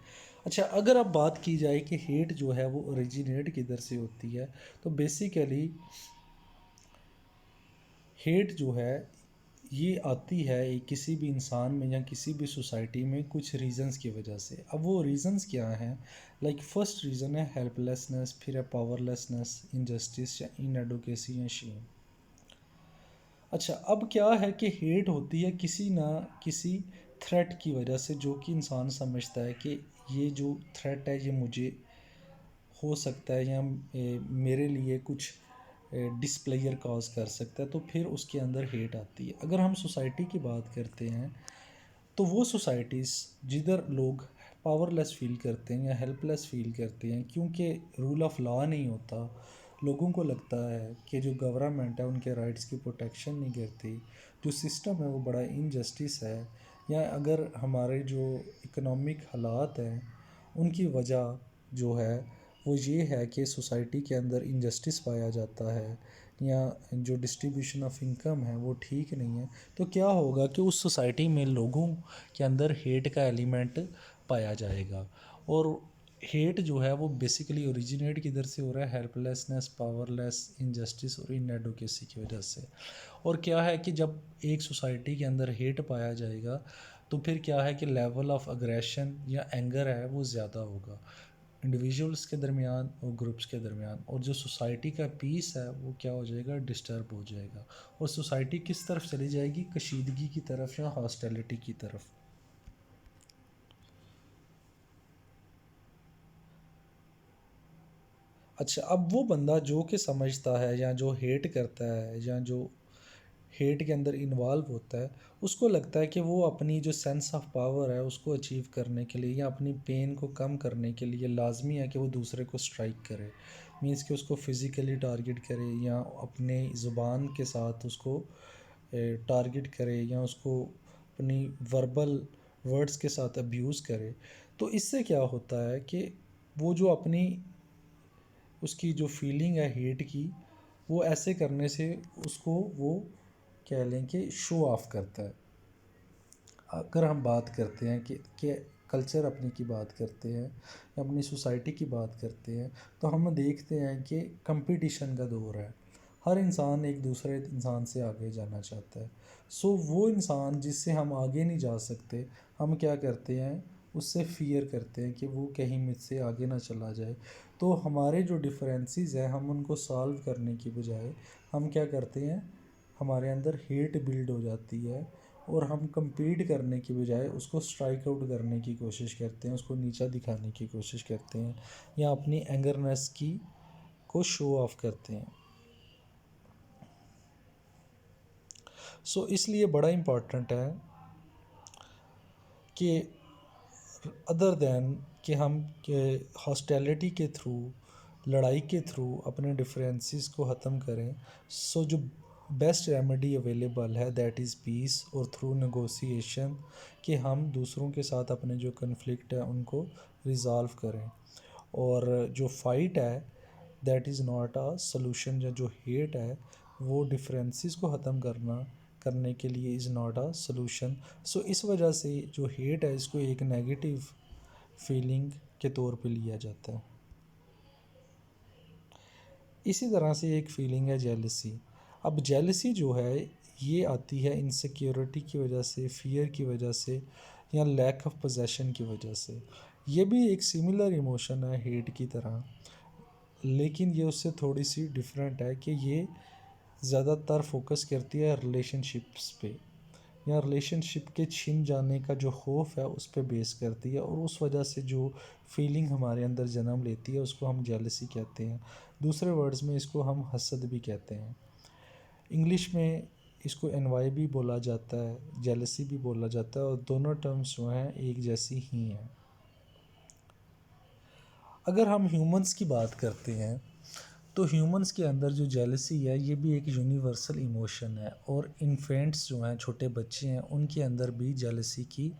अच्छा, अगर अब बात की जाए कि हेट जो है वो ओरिजिनेट किधर से होती है, तो बेसिकली हेट जो है ये आती है किसी भी इंसान में या किसी भी सोसाइटी में कुछ रीजंस की वजह से। अब वो रीजंस क्या हैं, लाइक फर्स्ट रीज़न है हेल्पलेसनेस, फिर है पावरलेसनेस, इनजस्टिस या इनएडुकेसी या शेम। अच्छा, अब क्या है कि हेट होती है किसी ना किसी थ्रेट की वजह से, जो कि इंसान समझता है कि ये जो थ्रेट है ये मुझे हो सकता है या मेरे लिए कुछ डिसप्लेयर कॉज कर सकता है, तो फिर उसके अंदर हेट आती है। अगर हम सोसाइटी की बात करते हैं तो वो सोसाइटीज़ जिधर लोग पावरलेस फील करते हैं या हेल्पलेस फील करते हैं क्योंकि रूल ऑफ लॉ नहीं होता, लोगों को लगता है कि जो गवर्नमेंट है उनके राइट्स की प्रोटेक्शन नहीं करती, जो सिस्टम है वो बड़ा इनजस्टिस है, या अगर हमारे जो इकोनॉमिक हालात हैं उनकी वजह जो है वो ये है कि सोसाइटी के अंदर इनजस्टिस पाया जाता है या जो डिस्ट्रीब्यूशन ऑफ इनकम है वो ठीक नहीं है, तो क्या होगा कि उस सोसाइटी में लोगों के अंदर हेट का एलिमेंट पाया जाएगा। और हेट जो है वो बेसिकली ओरिजिनेट किधर से हो रहा है, हेल्पलेसनेस, पावरलेस, इनजस्टिस और इनएडुकेसी की वजह से। और क्या है कि जब एक सोसाइटी के अंदर हेट पाया जाएगा तो फिर क्या है कि लेवल ऑफ अग्रेशन या एंगर है वो ज़्यादा होगा इंडिविजुअल्स के दरमियान और ग्रुप्स के दरमियान, और जो सोसाइटी का पीस है वो क्या हो जाएगा, डिस्टर्ब हो जाएगा। और सोसाइटी किस तरफ चली जाएगी, कशीदगी की तरफ या हॉस्टिलिटी की तरफ। अच्छा, अब वो बंदा जो कि समझता है या जो हेट करता है या जो हेट के अंदर इन्वॉल्व होता है, उसको लगता है कि वो अपनी जो सेंस ऑफ पावर है उसको अचीव करने के लिए या अपनी पेन को कम करने के लिए लाजमी है कि वो दूसरे को स्ट्राइक करे, मीन्स कि उसको फिज़िकली टारगेट करे या अपने ज़ुबान के साथ उसको टारगेट करे या उसको अपनी वर्बल वर्ड्स के साथ अब्यूज़ करे। तो इससे क्या होता है कि वो जो अपनी उसकी जो फीलिंग है हेट की, वो ऐसे करने से उसको वो कह लें कि शो ऑफ करता है। अगर हम बात करते हैं कि कल्चर अपने की बात करते हैं या अपनी सोसाइटी की बात करते हैं, तो हम देखते हैं कि कंपटीशन का दौर है। हर इंसान एक दूसरे इंसान से आगे जाना चाहता है। सो वो इंसान जिससे हम आगे नहीं जा सकते, हम क्या करते हैं, उससे फ़ियर करते हैं कि वो कहीं मुझसे आगे ना चला जाए। तो हमारे जो डिफरेंसेस हैं, हम उनको सॉल्व करने की बजाय हम क्या करते हैं, हमारे अंदर हेट बिल्ड हो जाती है और हम compete करने की बजाय उसको स्ट्राइक आउट करने की कोशिश करते हैं, उसको नीचा दिखाने की कोशिश करते हैं या अपनी एंगरनेस की को शो ऑफ करते हैं। सो इसलिए बड़ा इम्पॉर्टेंट है कि अदर दैन कि हम के हॉस्टेलिटी के थ्रू, लड़ाई के थ्रू अपने डिफरेंसेस को ख़त्म करें। सो जो बेस्ट रेमेडी अवेलेबल है दैट इज़ पीस, और थ्रू नेगोशिएशन कि हम दूसरों के साथ अपने जो कन्फ्लिक्ट है उनको रिज़ॉल्व करें। और जो फ़ाइट है that is not a solution, या जो हेट है वो डिफरेंसेस को ख़त्म करने के लिए इज़ नॉट अ सलूशन। सो इस वजह से जो हेट है इसको एक नेगेटिव फीलिंग के तौर पे लिया जाता है। इसी तरह से एक फीलिंग है जेलसी। अब जेलसी जो है ये आती है इनसिक्योरिटी की वजह से, फियर की वजह से, या लैक ऑफ पोजेशन की वजह से। ये भी एक सिमिलर इमोशन है हेट की तरह, लेकिन ये उससे थोड़ी सी डिफरेंट है कि ये ज़्यादातर फोकस करती है रिलेशनशिप्स पे, या रिलेशनशिप के छिन जाने का जो खौफ है उस पर बेस करती है, और उस वजह से जो फीलिंग हमारे अंदर जन्म लेती है उसको हम जेलसी कहते हैं। दूसरे वर्ड्स में इसको हम हसद भी कहते हैं। इंग्लिश में इसको एनवाई भी बोला जाता है, जेलसी भी बोला जाता है, और दोनों टर्म्स जो हैं एक जैसी ही हैं। अगर हम ह्यूमंस की बात करते हैं तो ह्यूमंस के अंदर जो जेलसी है ये भी एक यूनिवर्सल इमोशन है, और इन्फेंट्स जो हैं, छोटे बच्चे हैं, उनके अंदर भी जेलसी की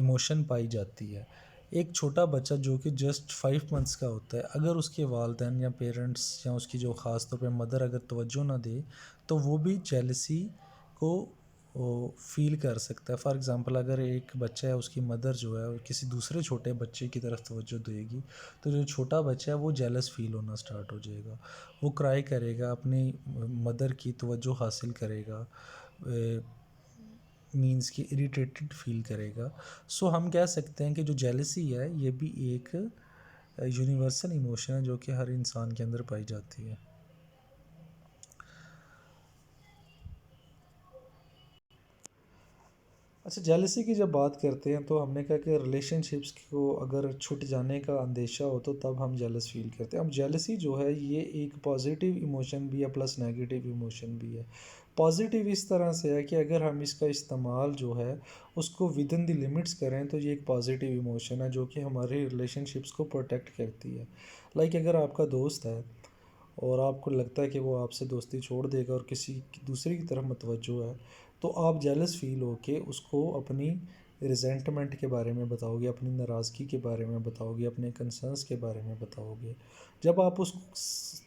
इमोशन पाई जाती है। एक छोटा बच्चा जो कि जस्ट 5 मंथ्स का होता है, अगर उसके वालिदैन या पेरेंट्स या उसकी जो ख़ास तौर पे मदर अगर तवज्जो ना दे, तो वो भी जेलसी को फील कर सकता है। फॉर एग्ज़ाम्पल अगर एक बच्चा है, उसकी मदर जो है किसी दूसरे छोटे बच्चे की तरफ तवज्जो देगी, तो जो छोटा बच्चा है वो जेलस फील होना स्टार्ट हो जाएगा। वो क्राई करेगा, अपनी मदर की तवज्जो हासिल करेगा, मीन्स कि इरिटेटेड फील करेगा। सो हम कह सकते हैं कि जो जेलसी है ये भी एक यूनिवर्सल इमोशन है जो कि हर इंसान के अंदर पाई जाती है। अच्छा, जेलसी की जब बात करते हैं तो हमने कहा कि रिलेशनशिप्स को अगर छूट जाने का अंदेशा हो तो तब हम जेलस फील करते हैं। अब जेलसी जो है ये एक पॉजिटिव इमोशन भी है प्लस नेगेटिव इमोशन भी है। पॉजिटिव इस तरह से है कि अगर हम इसका इस्तेमाल जो है उसको विद इन द लिमिट्स करें तो ये एक पॉजिटिव इमोशन है जो कि हमारे रिलेशनशिप्स को प्रोटेक्ट करती है। लाइक अगर आपका दोस्त है और आपको लगता है कि वो आपसे दोस्ती छोड़ देगा और किसी दूसरे की तरफ मुतवज्जो है, तो आप जेलस फील होके उसको अपनी रिजेंटमेंट के बारे में बताओगे, अपनी नाराज़गी के बारे में बताओगे, अपने कंसर्न्स के बारे में बताओगे। जब आप उस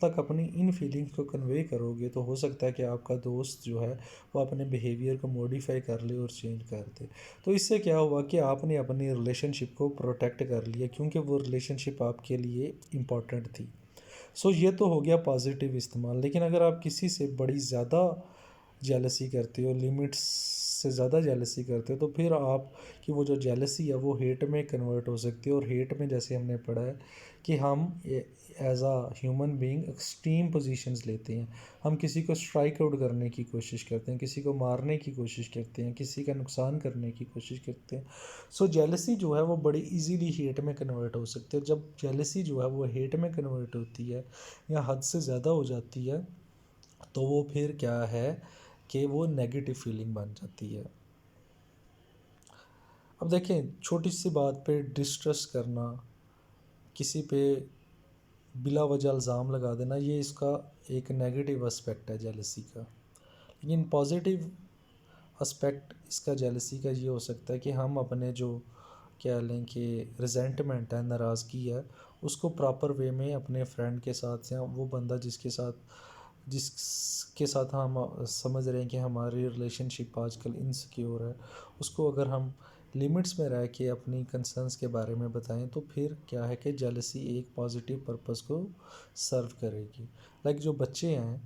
तक अपनी इन फीलिंग्स को कन्वे करोगे तो हो सकता है कि आपका दोस्त जो है वो अपने बिहेवियर को मॉडिफाई कर ले और चेंज कर दे। तो इससे क्या हुआ कि आपने अपनी रिलेशनशिप को प्रोटेक्ट कर लिया, क्योंकि वो रिलेशनशिप आपके लिए इम्पॉर्टेंट थी। सो ये तो हो गया पॉजिटिव इस्तेमाल। लेकिन अगर आप किसी से बड़ी ज़्यादा जेलसी करते हो, लिमिट्स से ज़्यादा जेलसी करते हो, तो फिर आप कि वो जो जेलसी है वो हेट में कन्वर्ट हो सकती है। और हेट में जैसे हमने पढ़ा है कि हम एज आ ह्यूमन बीइंग एक्सट्रीम पोजीशंस लेते हैं। हम किसी को स्ट्राइक आउट करने की कोशिश करते हैं, किसी को मारने की कोशिश करते हैं, किसी का नुकसान करने की कोशिश करते हैं। सो जेलसी जो है वो बड़ी इजीली हेट में कन्वर्ट हो सकती है। जब जेलसी जो है वो हेट में कन्वर्ट होती है या हद से ज़्यादा हो जाती है, तो वो फिर क्या है कि वो नेगेटिव फीलिंग बन जाती है। अब देखें, छोटी सी बात पे डिस्ट्रस्ट करना, किसी पे बिला वजह इल्ज़ाम लगा देना, ये इसका एक नेगेटिव एस्पेक्ट है जेलसी का। लेकिन पॉजिटिव एस्पेक्ट इसका जेलसी का ये हो सकता है कि हम अपने जो कह लें कि रिजेंटमेंट है, नाराज़गी है, उसको प्रॉपर वे में अपने फ्रेंड के साथ या वो बंदा जिसके साथ जिसके साथ हम समझ रहे हैं कि हमारी रिलेशनशिप आजकल इनसिक्योर है, उसको अगर हम लिमिट्स में रह के अपनी कंसर्न्स के बारे में बताएं तो फिर क्या है कि जेलसी एक पॉजिटिव पर्पस को सर्व करेगी। लाइक जो बच्चे हैं,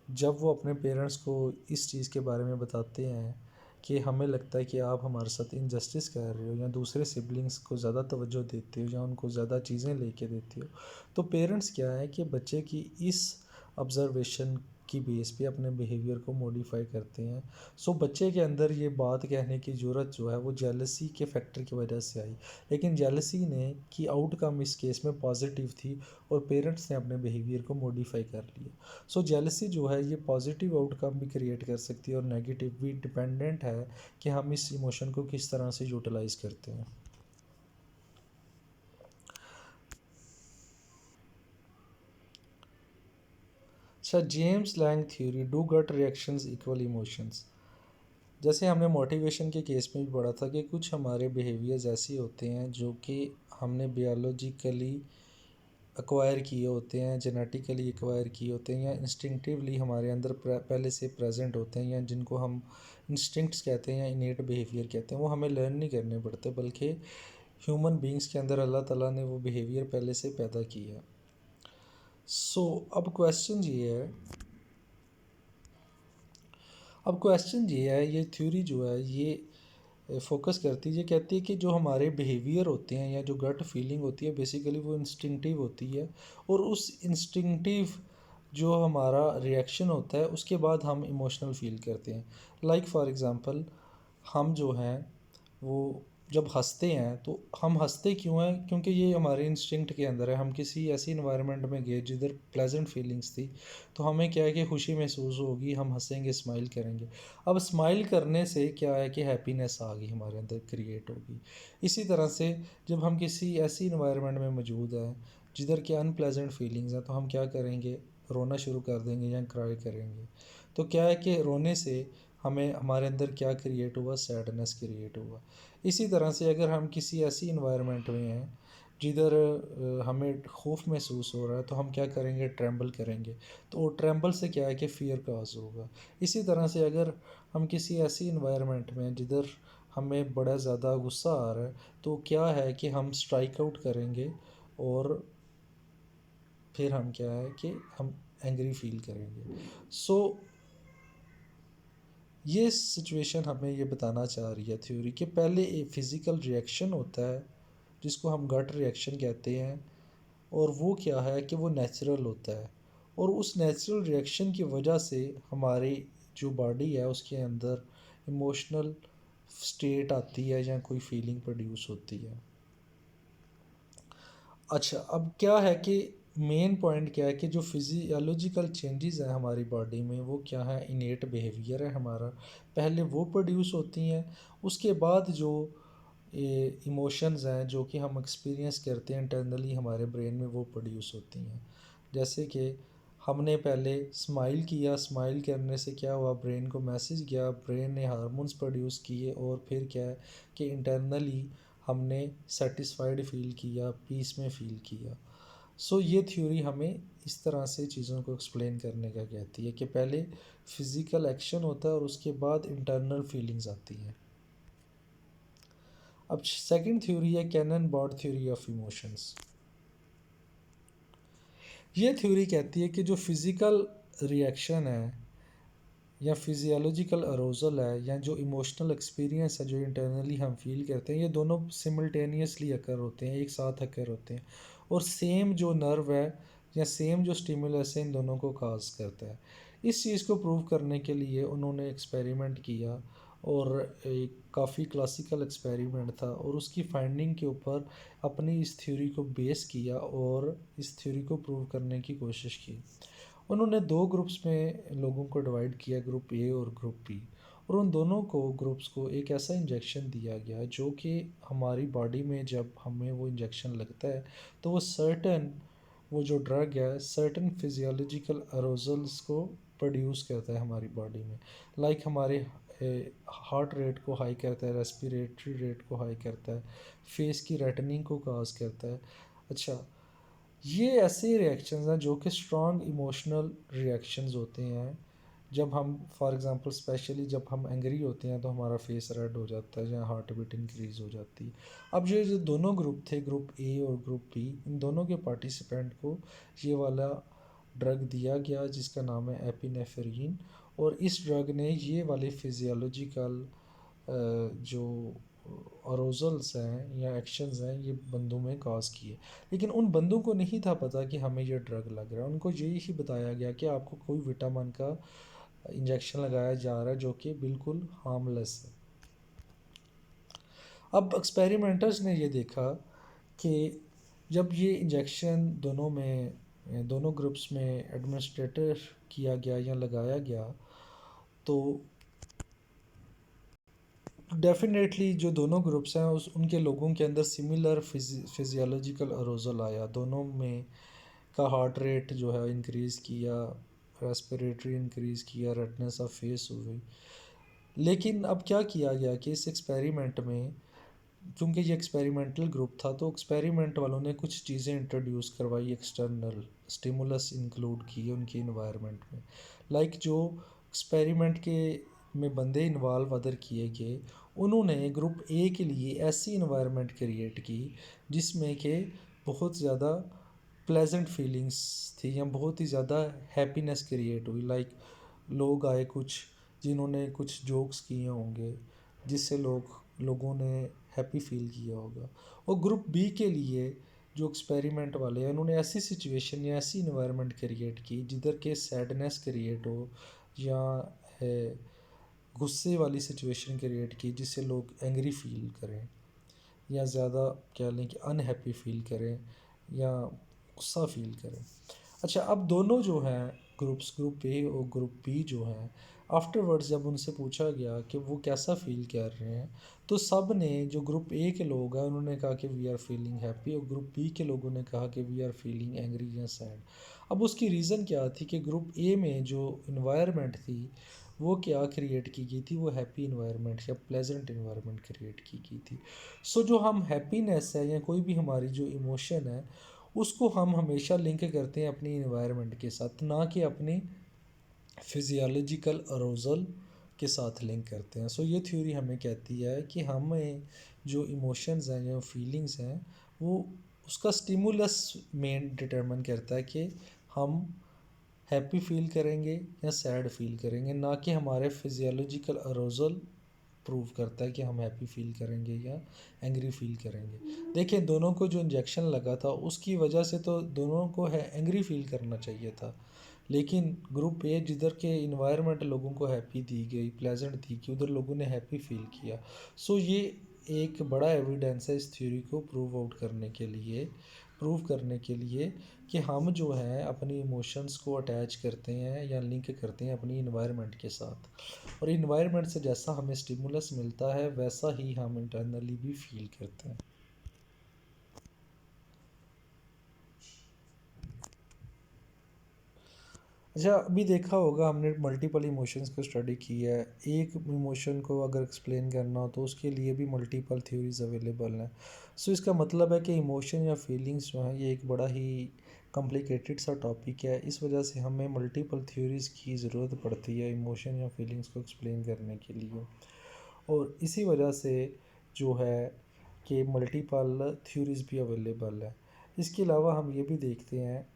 जब वो अपने पेरेंट्स को इस चीज़ के बारे में बताते हैं कि हमें लगता है कि आप हमारे साथ इनजस्टिस कर रहे हो या दूसरे सिबलिंग्स को ज़्यादा तवज्जो देते हो या उनको ज़्यादा चीज़ें लेके देते हो, तो पेरेंट्स क्या है कि बच्चे की इस ऑब्ज़र्वेशन की बेस पे अपने बिहेवियर को मॉडिफाई करते हैं। सो बच्चे के अंदर ये बात कहने की ज़रूरत जो है वो जेलसी के फैक्टर की वजह से आई, लेकिन जेलसी ने की आउटकम इस केस में पॉजिटिव थी और पेरेंट्स ने अपने बिहेवियर को मॉडिफाई कर लिया। सो जेलसी जो है ये पॉजिटिव आउटकम भी क्रिएट कर सकती है और नेगेटिव भी, डिपेंडेंट है कि हम इस इमोशन को किस तरह से यूटिलाइज करते हैं। अच्छा, James Lange theory, do gut reactions equal emotions. जैसे हमने मोटिवेशन के केस में भी पढ़ा था कि कुछ हमारे बिहेवियर्स ऐसे होते हैं जो कि हमने बायोलॉजिकली एक्वायर किए होते हैं, जेनेटिकली एक्वायर किए होते हैं या इंस्टिंक्टिवली हमारे अंदर पहले से प्रेजेंट होते हैं, या जिनको हम इंस्टिंक्ट्स कहते हैं या इनेट बिहेवियर कहते हैं। वो हमें लर्न नहीं करने पड़ते, बल्कि ह्यूमन बींग्स के अंदर अल्लाह ताला ने वो बिहेवियर पहले से पैदा किया है। सो अब क्वेश्चन ये है, ये थ्योरी जो है ये फोकस करती है, ये कहती है कि जो हमारे बिहेवियर होते हैं या जो गट फीलिंग होती है बेसिकली वो इंस्टिंक्टिव होती है, और उस इंस्टिंक्टिव जो हमारा रिएक्शन होता है उसके बाद हम इमोशनल फील करते हैं। लाइक फॉर एग्ज़ाम्पल, हम जो हैं वो जब हंसते हैं तो हम हंसते क्यों हैं, क्योंकि ये हमारे इंस्टिंक्ट के अंदर है। हम किसी ऐसी इन्वायरमेंट में गए जिधर प्लेजेंट फीलिंग्स थी, तो हमें क्या है कि खुशी महसूस होगी, हम हंसेंगे, स्माइल करेंगे। अब स्माइल करने से क्या है कि हैप्पीनेस आ गई हमारे अंदर, क्रिएट होगी। इसी तरह से जब हम किसी ऐसी इन्वायरमेंट में मौजूद हैं जिधर के अनप्लेजेंट फीलिंग्स हैं, तो हम क्या करेंगे, रोना शुरू कर देंगे या क्राई करेंगे। तो क्या है कि रोने से हमें हमारे अंदर क्या क्रिएट हुआ, सैडनेस क्रिएट हुआ। इसी तरह से अगर हम किसी ऐसी इन्वायरमेंट में हैं जिधर हमें खौफ महसूस हो रहा है, तो हम क्या करेंगे, ट्रैम्बल करेंगे। तो ट्रैम्बल से क्या है कि फ़ियर काज होगा। इसी तरह से अगर हम किसी ऐसी इन्वायरमेंट में जिधर हमें बड़ा ज़्यादा गुस्सा आ रहा है, तो क्या है कि हम स्ट्राइक आउट करेंगे, और फिर हम क्या है कि हम एंग्री फील करेंगे। सो ये सिचुएशन हमें ये बताना चाह रही है थ्योरी कि पहले एक फ़िज़िकल रिएक्शन होता है जिसको हम गट रिएक्शन कहते हैं, और वो क्या है कि वो नेचुरल होता है, और उस नेचुरल रिएक्शन की वजह से हमारी जो बॉडी है उसके अंदर इमोशनल स्टेट आती है या कोई फीलिंग प्रोड्यूस होती है। अच्छा, अब क्या है कि मेन पॉइंट क्या है कि जो फिजियोलॉजिकल चेंजेस हैं हमारी बॉडी में, वो क्या है, इनेट बिहेवियर है हमारा, पहले वो प्रोड्यूस होती हैं। उसके बाद जो इमोशंस हैं जो कि हम एक्सपीरियंस करते हैं इंटरनली हमारे ब्रेन में, वो प्रोड्यूस होती हैं। जैसे कि हमने पहले स्माइल किया, स्माइल करने से क्या हुआ, ब्रेन को मैसेज गया, ब्रेन ने हार्मोन्स प्रोड्यूस किए, और फिर क्या है कि इंटरनली हमने सेटिस्फाइड फील किया, पीस में फील किया। सो ये थ्योरी हमें इस तरह से चीज़ों को एक्सप्लेन करने का कहती है कि पहले फिज़िकल एक्शन होता है और उसके बाद इंटरनल फीलिंग्स आती हैं। अब सेकंड थ्योरी है Cannon Bard theory of emotions. ये थ्योरी कहती है कि जो फिज़िकल रिएक्शन है या फिजियोलॉजिकल अरोजल है या जो इमोशनल एक्सपीरियंस है जो इंटरनली हम फील करते हैं, ये दोनों सिमल्टेनियसली अकर होते हैं, एक साथ अकर होते हैं, और सेम जो नर्व है या सेम जो स्टिमुलस है इन दोनों को काज करता है। इस चीज़ को प्रूव करने के लिए उन्होंने एक्सपेरिमेंट किया, और एक काफ़ी क्लासिकल एक्सपेरिमेंट था, और उसकी फाइंडिंग के ऊपर अपनी इस थ्योरी को बेस किया और इस थ्योरी को प्रूव करने की कोशिश की। उन्होंने दो ग्रुप्स में लोगों को डिवाइड किया, ग्रुप ए और ग्रुप बी, और उन दोनों को ग्रुप्स को एक ऐसा इंजेक्शन दिया गया जो कि हमारी बॉडी में जब हमें वो इंजेक्शन लगता है तो वो सर्टन, वो जो ड्रग है सर्टन फिजियोलॉजिकल अरोजल्स को प्रोड्यूस करता है हमारी बॉडी में। लाइक हमारे हार्ट रेट को हाई करता है, रेस्पिरेटरी रेट को हाई करता है, फेस की रेटनिंग को काज करता है। अच्छा, ये ऐसे रिएक्शंस हैं जो कि स्ट्रॉन्ग इमोशनल रिएक्शंस होते हैं। जब हम फॉर एग्जांपल स्पेशली जब हम एंग्री होते हैं तो हमारा फेस रेड हो जाता है या हार्ट बीट इंक्रीज हो जाती है। अब ये जो दोनों ग्रुप थे, ग्रुप ए और ग्रुप बी, इन दोनों के पार्टिसिपेंट को ये वाला ड्रग दिया गया जिसका नाम है एपिनेफ्रीन। और इस ड्रग ने ये वाले फिजियोलॉजिकल जो अरोजल्स हैं या एक्शंस हैं ये बंदों में काज किए। लेकिन उन बंदों को नहीं था पता कि हमें ये ड्रग लग रहा है। उनको यही ही बताया गया कि आपको कोई विटामिन का इंजेक्शन लगाया जा रहा है जो कि बिल्कुल हार्मलेस है। अब एक्सपेरिमेंटर्स ने ये देखा कि जब ये इंजेक्शन दोनों ग्रुप्स में एडमिनिस्ट्रेटर किया गया या लगाया गया तो डेफिनेटली जो दोनों ग्रुप्स हैं उस उनके लोगों के अंदर सिमिलर फिजियोलॉजिकल अरोजल आया। दोनों में का हार्ट रेट जो है इंक्रीज़ किया, रेस्पिरेटरी इंक्रीज़ किया, रेडनेस ऑफ फेस हुई। लेकिन अब क्या किया गया कि इस एक्सपेरिमेंट में, क्योंकि ये एक्सपेरिमेंटल ग्रुप था तो एक्सपेरिमेंट वालों ने कुछ चीज़ें इंट्रोड्यूस करवाई, एक्सटर्नल स्टिमुलस इंक्लूड किए उनकी इन्वायरमेंट में। लाइक जो एक्सपेरिमेंट के में बंदे इन्वॉल्व अदर किए गए, उन्होंने ग्रुप ए के लिए ऐसी इन्वायरमेंट क्रिएट की जिसमें कि बहुत ज़्यादा प्लेजेंट फीलिंग्स थी या बहुत ही ज़्यादा हैप्पीनेस क्रिएट हुई। लाइक लोग आए कुछ जिन्होंने कुछ जोक्स किए होंगे जिससे लोगों ने हैप्पी फील किया होगा। और ग्रुप बी के लिए जो एक्सपेरिमेंट वाले हैं उन्होंने ऐसी सिचुएशन या ऐसी इन्वायरमेंट क्रिएट की जिधर के सैडनेस क्रिएट हो या है गुस्से वाली सिचुएशन क्रिएट की जिससे लोग एंग्री फील करें या ज़्यादा कह लें कि अनहैप्पी फील करें या गुस्सा फील करें। अच्छा, अब दोनों जो हैं ग्रुप्स, ग्रुप ए और ग्रुप बी जो हैं, आफ्टरवर्ड्स जब उनसे पूछा गया कि वो कैसा फ़ील कर रहे हैं तो सब ने, जो ग्रुप ए के लोग हैं उन्होंने कहा कि वी आर फीलिंग हैप्पी और ग्रुप बी के लोगों ने कहा कि वी आर फीलिंग एंग्री या सैड। अब उसकी रीज़न क्या थी कि ग्रुप ए में जो इन्वायरमेंट थी वो क्या क्रिएट की गई थी, वो हैप्पी इन्वायरमेंट या प्लेजेंट इन्वायरमेंट क्रिएट की गई थी। सो जो हम हैप्पीनेस है या कोई भी हमारी जो इमोशन है उसको हम हमेशा लिंक करते हैं अपनी इन्वायरमेंट के साथ, ना कि अपनी फिजियोलॉजिकल अरोजल के साथ लिंक करते हैं। सो ये थ्योरी हमें कहती है कि हमें जो इमोशंस हैं या फीलिंग्स हैं वो उसका स्टिमुलस मेन डिटरमिन करता है कि हम हैप्पी फील करेंगे या सैड फील करेंगे, ना कि हमारे फिजियोलॉजिकल अरोजल प्रूव करता है कि हम हैप्पी फील करेंगे या एंग्री फील करेंगे। देखिए दोनों को जो इंजेक्शन लगा था उसकी वजह से तो दोनों को है एंग्री फील करना चाहिए था। लेकिन ग्रुप ए जिधर के इन्वायरमेंट लोगों को हैप्पी दी गई, प्लेजेंट दी गई, उधर लोगों ने हैप्पी फील किया। सो ये एक बड़ा एविडेंस है इस थ्योरी को प्रूव करने के लिए कि हम जो है अपनी इमोशंस को अटैच करते हैं या लिंक करते हैं अपनी इन्वायरमेंट के साथ। और इन्वायरमेंट से जैसा हमें स्टिमुलस मिलता है वैसा ही हम इंटरनली भी फील करते हैं। अच्छा, अभी देखा होगा हमने मल्टीपल इमोशंस को स्टडी की है। एक इमोशन को अगर एक्सप्लेन करना हो तो उसके लिए भी मल्टीपल थ्योरीज अवेलेबल हैं। सो इसका मतलब है कि इमोशन या फीलिंग्स जो हैं ये एक बड़ा ही कॉम्प्लिकेटेड सा टॉपिक है। इस वजह से हमें मल्टीपल थ्योरीज़ की ज़रूरत पड़ती है इमोशन या फीलिंग्स को एक्सप्लेन करने के लिए। और इसी वजह से जो है कि मल्टीपल थ्योरीज़ भी अवेलेबल है। इसके अलावा हम ये भी देखते हैं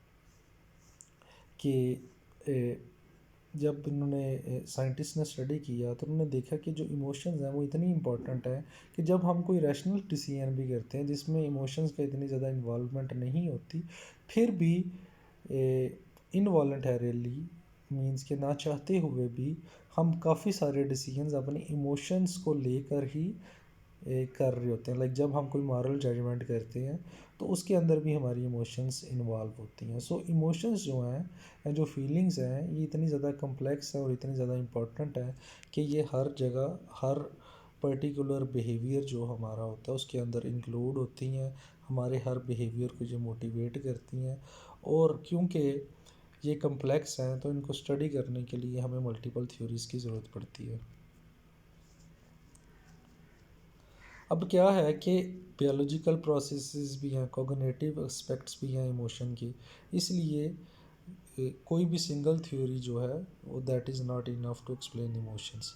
कि जब इन्होंने साइंटिस्ट ने स्टडी किया तो उन्होंने देखा कि जो इमोशंस हैं वो इतनी इंपॉर्टेंट है कि जब हम कोई रैशनल डिसीजन भी करते हैं जिसमें इमोशंस का इतनी ज़्यादा इन्वॉल्वमेंट नहीं होती, फिर भी इनवॉलेंटरली मींस के ना चाहते हुए भी हम काफ़ी सारे डिसीजंस अपने इमोशंस को लेकर ही कर रहे होते हैं। लाइक जब हम कोई मॉरल जजमेंट करते हैं तो उसके अंदर भी हमारी इमोशंस इन्वॉल्व होती हैं। सो इमोशंस जो हैं या जो फीलिंग्स हैं ये इतनी ज़्यादा कम्प्लेक्स है और इतनी ज़्यादा इम्पोर्टेंट है कि ये हर जगह हर पर्टिकुलर बिहेवियर जो हमारा होता है उसके अंदर इंक्लूड होती हैं, हमारे हर बिहेवियर को जो मोटिवेट करती हैं। और क्योंकि ये कम्प्लेक्स हैं तो इनको स्टडी करने के लिए हमें मल्टीपल थ्योरीज़ की ज़रूरत पड़ती है। अब क्या है कि बायोलॉजिकल प्रोसेसेस भी हैं, कॉग्निटिव एस्पेक्ट्स भी हैं इमोशन की, इसलिए कोई भी सिंगल थ्योरी जो है वो that is not enough to explain emotions.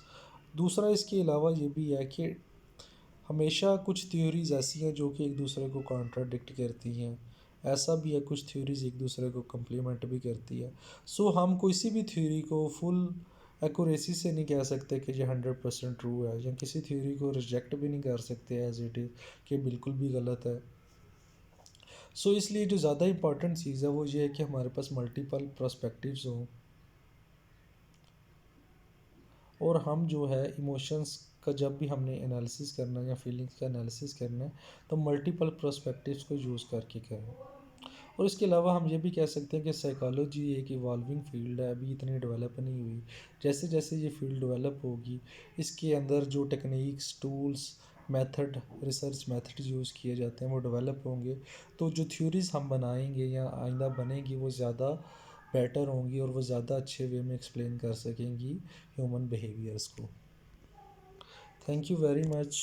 दूसरा इसके अलावा ये भी है कि हमेशा कुछ थ्योरीज ऐसी हैं जो कि एक दूसरे को कॉन्ट्राडिक्ट करती हैं, ऐसा भी है कुछ थ्योरीज एक दूसरे को कम्प्लीमेंट भी करती है। सो हम किसी भी थ्योरी को फुल एक्यूरेसी से नहीं कह सकते कि ये 100% ट्रू है, या किसी थ्योरी को रिजेक्ट भी नहीं कर सकते एज इट इज़ कि बिल्कुल भी गलत है। सो इसलिए जो ज़्यादा इंपॉर्टेंट चीज़ है वो ये है कि हमारे पास मल्टीपल पर्सपेक्टिव्स हों, और हम जो है इमोशंस का जब भी हमने एनालिसिस करना है या फीलिंग्स का एनालिसिस करना है तो मल्टीपल पर्सपेक्टिव्स को यूज़ करके करें। और इसके अलावा हम ये भी कह सकते हैं कि साइकोलॉजी एक इवॉल्विंग फील्ड है, अभी इतनी डेवलप नहीं हुई। जैसे जैसे ये फील्ड डेवलप होगी, इसके अंदर जो techniques, tools, method, research methods use किए जाते हैं वो डेवलप होंगे, तो जो थ्योरीज हम बनाएंगे या आइंदा बनेंगी वो ज़्यादा बेटर होंगी और वो ज़्यादा अच्छे वे में एक्सप्लेन कर सकेंगी ह्यूमन बिहेवियर्स को। Thank you very much.